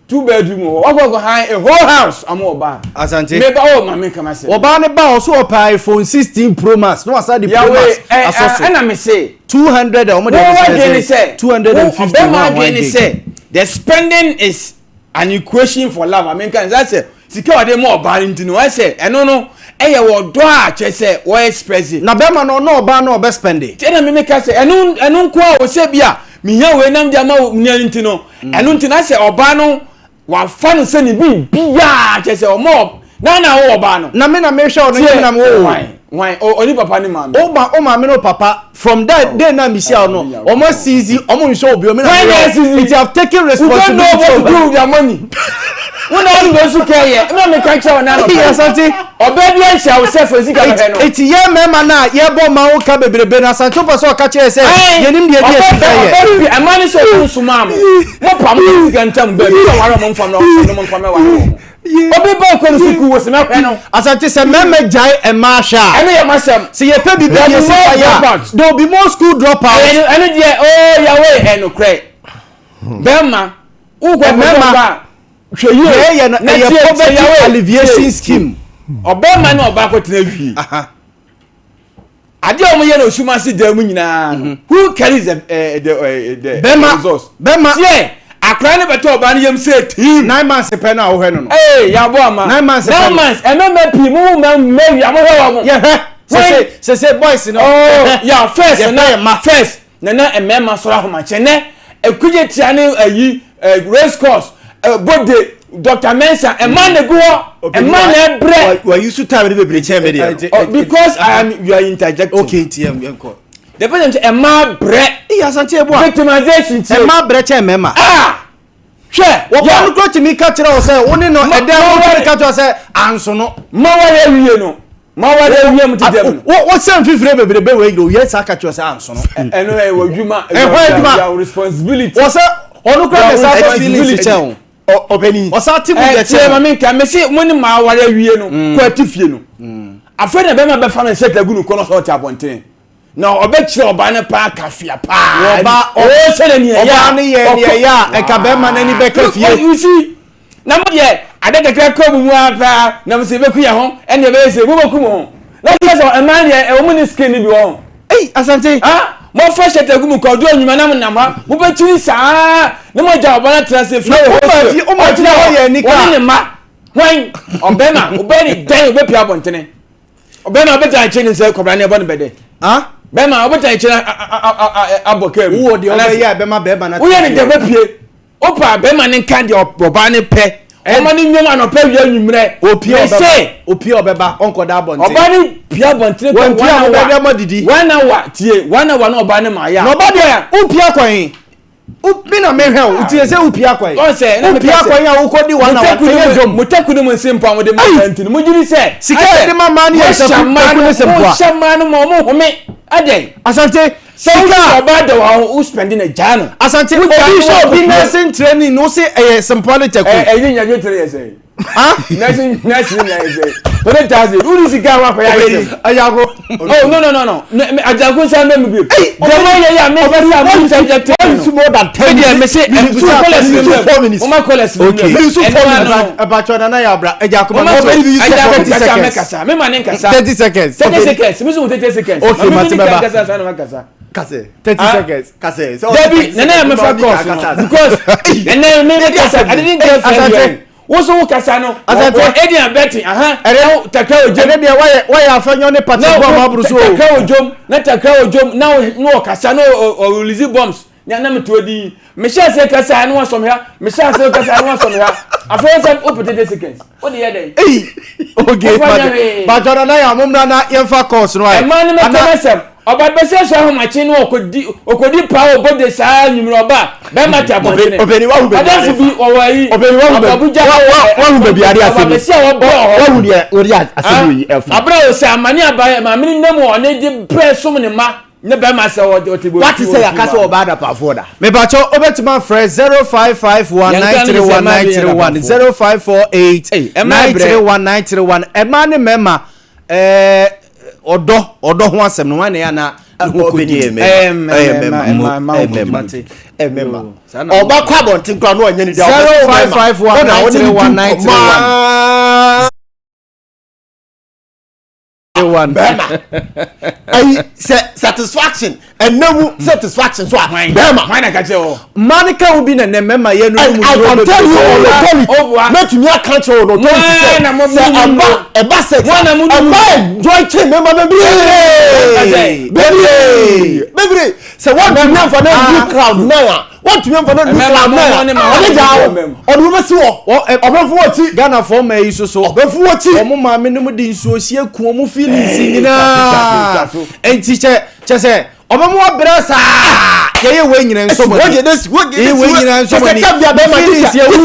S5: 2 bedroom ho wo go hand a whole house am oba
S1: asante
S5: me ba o ma me kama se
S1: oba ne ba o so opa iPhone 16 Pro Max no asa the Pro Max asoso
S5: na me say
S1: 200 o mo dey say 250
S5: the spending is an equation for love. I mean, can that say sika ade mo oba ntino I say eno no eye wo do a che say wo express
S1: na be ma no oba no obe spend it
S5: na me make say eno nko a wo se bia me nya we nam dia ma nya ntino eno ntino say oba no wa fa no se ni bia che say o mo na wo oba no
S1: na me hwe no na me wo
S5: why oni papa ni mama
S1: o ma me no papa from that day na me sia no o mo seize o mo nso obi o me na it have taken responsibility
S5: for your money. When all those who care, no me catch on now.
S1: Yes, auntie.
S5: Obedi enhia wo se fancy ka be no.
S1: Eti ye mema na ye bo ma wo ka bebrebe na Sancho paso ka che se yenim de die sika ye.
S5: E man so nsuma mo. Mo pam no sika ntam ba bi so waro mo mfam no mo mfam e waro. Obi ba ko no suku wo se me hwe no. Asante
S1: se mema jai e ma sha.
S5: Ene ye masem.
S1: Se ye pe bi be sika ya. There will be more school dropout.
S5: Ene de oh ya we eno kre. Bema ugo mema hwe
S1: ye na poverty alleviation scheme.
S5: Obama na oba ko tena hwi. Ade o mo ye na osuma se da mu nyina. Who carries the resource?
S1: Bema.
S5: Yeah. Akra ne beto oba ne yem say team
S1: 9 months pe na wo hwe no.
S5: Eh, Yaw Boamah.
S1: 9 months.
S5: 9 months. Emema pi mu maybe amohwe wo.
S1: Yeah. Say boys no.
S5: Oh, yeah, first na first. Na emema so ahoma chene. Ekuje tia ne ayi race course. Bode Dr. Mensa, a man go, a man bread.
S6: Why you should time to be
S5: because you are interjecting.
S1: Okay, TM.
S5: The president, a man bread.
S1: Yes, and victimization. A man bread, mema.
S5: Ah, share. What you go to me catch us? Only no, and then catch us. Answer no. Mawa no. Mawa
S1: what's some 50 baby way go? Yes, I catch us. Answer no.
S5: Anyway, you your responsibility.
S1: What's up? On the responsibility. Obeni osati mu je che
S5: ma me kan me se mo ni ma ware wie no ko atifie no afa na be ma be fa na se tagu no ko no so ta bonten na obe kire oba ne pa kafia pa
S1: oba o se le ni ya oba ne ye ya e ka be ma na ni be kafie
S5: you see na mo ye ade kekere ko mu afa na mo se be ku ya ho e ne be se bo ku mo na ye so e man ye e wo ni skin ni bi ho
S1: asante
S5: mo fresh tagu mu ko do anyuma na mo nama mo be tiri saa ne mo ja oba na transe fi
S1: o ma tiri ho ye nika
S5: woni ne ma wan obema obeni dan obe pia bontene obema obe tan chini se kobra ne obo ne bede bema obe tan chini abokem
S1: wo de obe ya bema bema na
S5: wo ye ne de be pie opa bema ne kan de oba ne pe ọmọ ni nyoma no pe wi anwumre
S1: opie obeba onko da bonte
S5: oba ni pia bonte
S1: ko wan na wa didi
S5: wan na wa tie wan na wa na oba ne ma ya
S1: no oba de opia kwan upi na mehwe o tie se opia kwan
S5: o se na
S1: opia kwan ya wo kodi wan na wa
S5: mutakudu mo simpa mo de ma antini mo jiri se
S1: sika de mama ni se
S5: mutakudu simpa shama no mo home adai
S1: asante
S5: sika oba de wa spending a jano
S1: asante obi so bi nursing training no se simply check
S5: nya jo 3 years nursing nya say but does it who is sika wa kwa ya
S1: ayago
S5: oh no ajago sa me bi de mo ya me be sa mo interject
S1: more than 10
S5: years me say 4 minutes o ma collect
S1: okay about na ya bra ajago
S5: mo 30 seconds me man nkasa
S1: 30 seconds
S5: 30 seconds me so 30 seconds
S1: okay matibaba
S5: kase
S1: 30 seconds kase
S5: so Debbie nana me for course because nana me kase I didn't get friend woso wo kasa no edi abeti takra ojom
S1: ene de why afanyo ne party bomb abruso
S5: takra ojom no kasa no o release bombs na me to di me sha se kasa no wasom ha me sha se kasa no wasom ha after some up 30 seconds what the head
S1: okay but na ya mumna na yemfa course no ai
S5: man me kasa oba bese so ahomachi no okodi pa obode saa nyumro oba be mata bonne
S1: obeni wa hube
S5: adanfu bi owayi
S1: obeni wa hube
S5: abuja
S1: wa hube bi ari ase
S5: bese wo bo
S1: wa hu de ori ase yi efa
S5: abra o se amani abaye ma mini nemu one di presum ne ma ne be ma se wo otibo
S1: what is say yakase oba da pa foda me ba cho obetima fresh 0551931931 0548931931 ema ne mema odo ho asem no wane ya na
S6: obeni oba kwa bontin kwa no anya ni da
S1: 0551931931
S6: ai satisfaction and no satisfaction so bema
S5: why na kache o
S1: manika will be na mema ye no mu
S6: I can tell you all the not to me account o no say eba say joy chain mema baby say what me for na crowd now what to me for na crowd now oni jawo onu be si wo obefu oti
S1: Ghana for me iso so
S6: obefu oti
S1: omo ma me no di nsuo sie ku omo feelings nyina enti che se omo brasa ye we nyina nso mo ye we nyina nso mo ni feelings ye we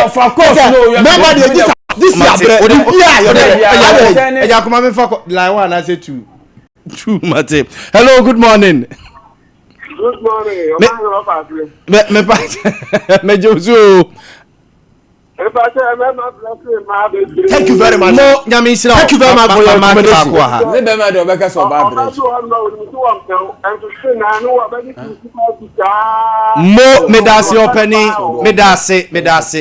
S5: of course no
S6: remember the this is abre
S1: ya kuma me fa line 1 I say 2 mate hello good morning.
S9: Good morning.
S1: Me Josu.
S6: Thank you very much.
S1: Mo Nyamisira.
S6: Thank you very much for your recommendation.
S5: Ne be ma do be ka so ba bre.
S1: Mo medase opani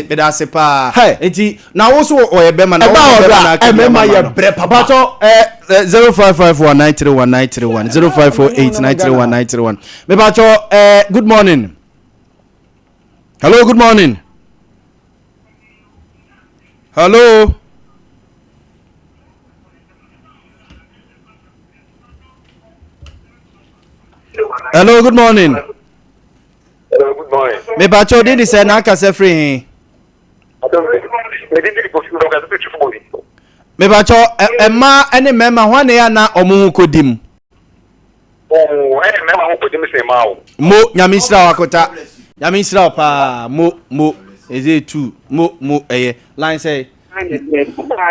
S1: medase pa. Enti na wo so o ye be ma na wo be na ka be ma ye bre papa to 0551931931 0548931931 me ba cho good morning. Hello good morning. Hello. Hello, good morning.
S9: Hello, good morning.
S1: Me bacho did say na ka se free. Me bacho emma ene mema hwane ya na omu kodim.
S9: Oh, mema ho kodim se ma o.
S1: Mo nyamisira wakota. Nyamisira pa mo is it two mo line say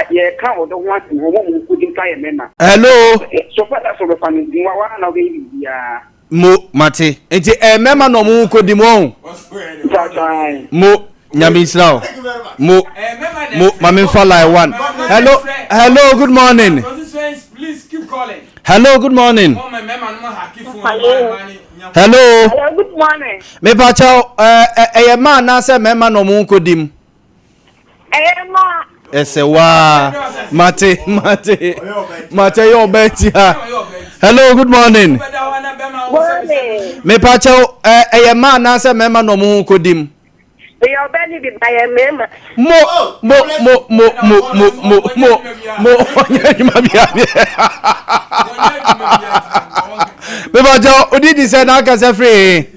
S9: yeah ka o do want no mo kodim ka ye mema.
S1: Hello.
S9: So far so be fan din wa na be ya.
S1: Mo mate enti mema no mu kodim o. Mo nyamisira mo mama fa line 1. Hello good morning.
S5: Please keep calling.
S1: Hello good morning. Hello
S9: Good morning.
S1: me pa chao man na se mema no mu kodim.
S9: Ma
S1: Ese wa mate yo betia. Hello good morning. Me pa chao man na se mema no mu kodim.
S9: your belly be by mema.
S1: Mo me pa chao odidi se na ka se free.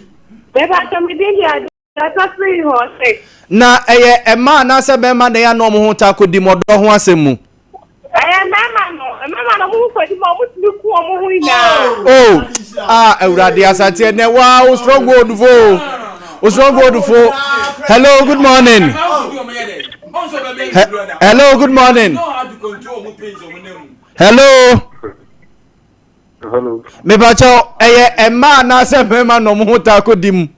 S9: Beba to me dey here. That's free horse.
S1: Na man na se mema na ya no mo ho ta kodim odo ho asemu.
S9: Mama no mo ko di mo mu ku o mo hu ina.
S1: Oh Eurade asante ne wow strong word fo. Hello good morning. Hello good morning. Hello. Me ba cho emma na se mema no mo ta kodim.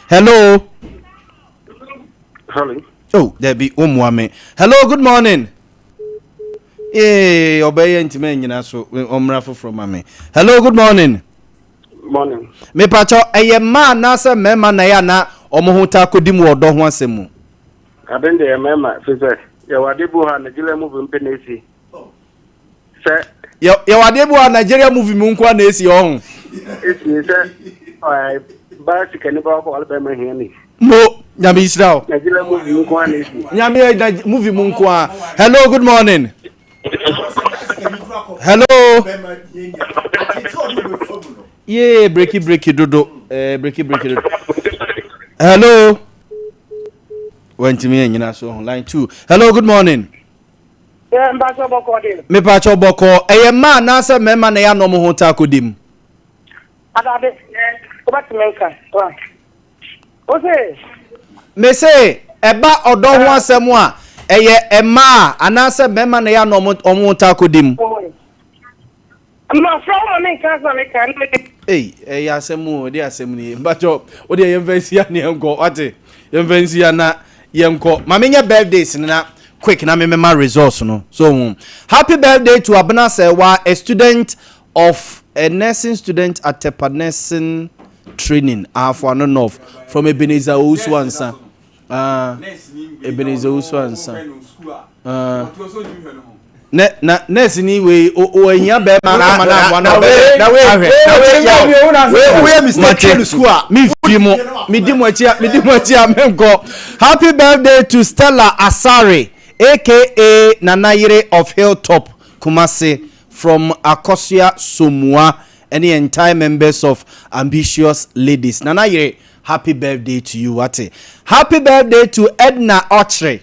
S1: Hello. Oh, there be umwame. Hello, good morning. Obey intimate nyina so omra from mame. Hello, good morning.
S9: Morning.
S1: Me pacho man na se mema na ya na omohuta kodim odo ho asemu.
S9: Abende mema fise. Ya wadebu ha Nigeria movie mpenesi. Se
S1: ya wadebu ha Nigeria movie mu nkwa na esi ohun.
S9: Esi se ba sikani ba ko alba ma hiani.
S1: Mo nyame Israel.
S9: Nigeria movie mu nkwa na esi.
S1: Nyame movie mu nkwa. Hello, good morning. Hello. Yeah, breaky dodo. Breaky dodo. Hello. Went to me nyina so line 2. Hello, good morning.
S9: Yeah, mbaso boko de.
S1: Me pa cho boko. Man na se mema na ya no mo ho ta kodim.
S9: Adabe. Ko ba timenka. Ose.
S1: Me say eba odo ho asem a ema anase mema na ya no mo ta kodim.
S9: Ma from me kan so me kan.
S1: Ya asemu de asem ni. Bacho o de yemfansia ne enko ate. Yemfansia na yenko. Ma menye birthdays na quick na me ma resource no. So happy birthday to Abna Sewa, a student of a nursing student at Tepa Nursing Training for an of from Ebenezer Uswansa. Ebenezer Uswansa. Nurse ni we o ehia be ma na we mistake in school me di mo achia menko. Happy birthday to Stella Asare aka Nanayire of Hilltop Kumasi from Akosia Somua and the entire members of Ambitious Ladies. Nanayire, happy birthday to you. Wate. Happy birthday to Edna Ochre,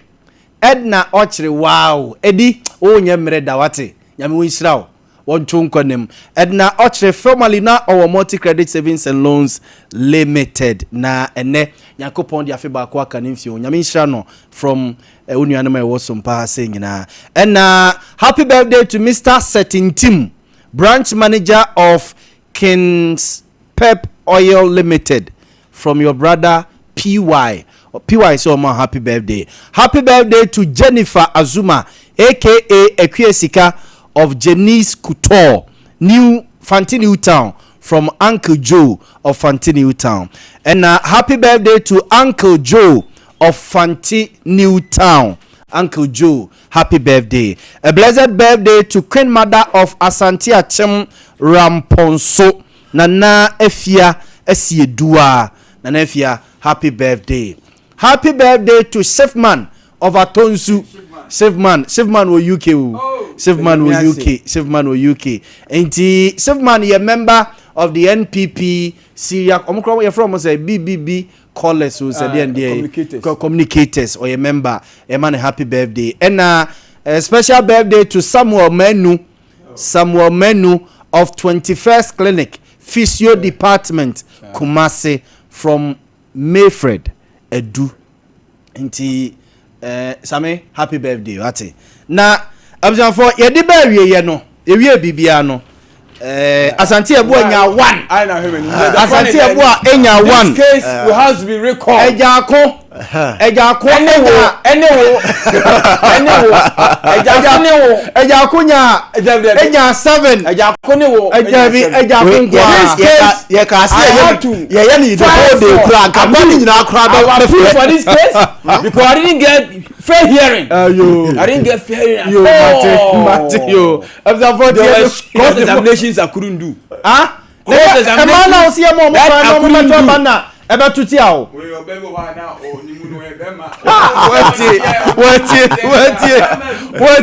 S1: wow. Eddie, oh nyemre da wate. Nyame wisraw. one chunkonim. Edna Oche formerly na our multi credit savings and loans limited na ene Yakopon dia feba kwa kanimfio nyamisha no from Unianama was Sompa saying na and happy birthday to Mr. Setting Tim, branch manager of King's Pep Oil Limited, from your brother PY. PY so my happy birthday. Happy birthday to Jennifer Azuma, aka Ekwesika of Janice Couture, New Fantini Town, from Uncle Joe of Fantini Town. And happy birthday to Uncle Joe of Fantini Town. Uncle Joe, happy birthday. A blessed birthday to Queen Mother of Asante Achem Ramponso, Nana Efia Esiedua. Nana Efia, happy birthday. Happy birthday to Chefman of Atonsu. Chefman wo UK. Chefman wo UK. Chefman wo UK. And Chefman is a member of the NPP Syria. You're from say BBB callers who said communicators or a member. A man, happy birthday. And a special birthday to Samuel Menu of 21st Clinic Physio Department Kumasi from Mayfred Edu. Nti Same, happy birthday ate na abjan for ye de bury ye no ewie bibia no Asante Ebo enya 1 Asante Ebo enya 1
S5: this case will have to be recalled
S1: Ejako Ejako nya enya 7
S5: Ejako ne wo
S1: Ejako ye ka say ye ni the whole day crank amani nyina kra ba
S5: for this case because I didn't get fair hearing. I didn't get fair hearing.
S1: Yo, Mate, yo.
S5: Cross examinations I couldn't do.
S1: Cross examinations. Eba tuti awo.
S5: We obego wa na o ni mu no e be ma.
S1: What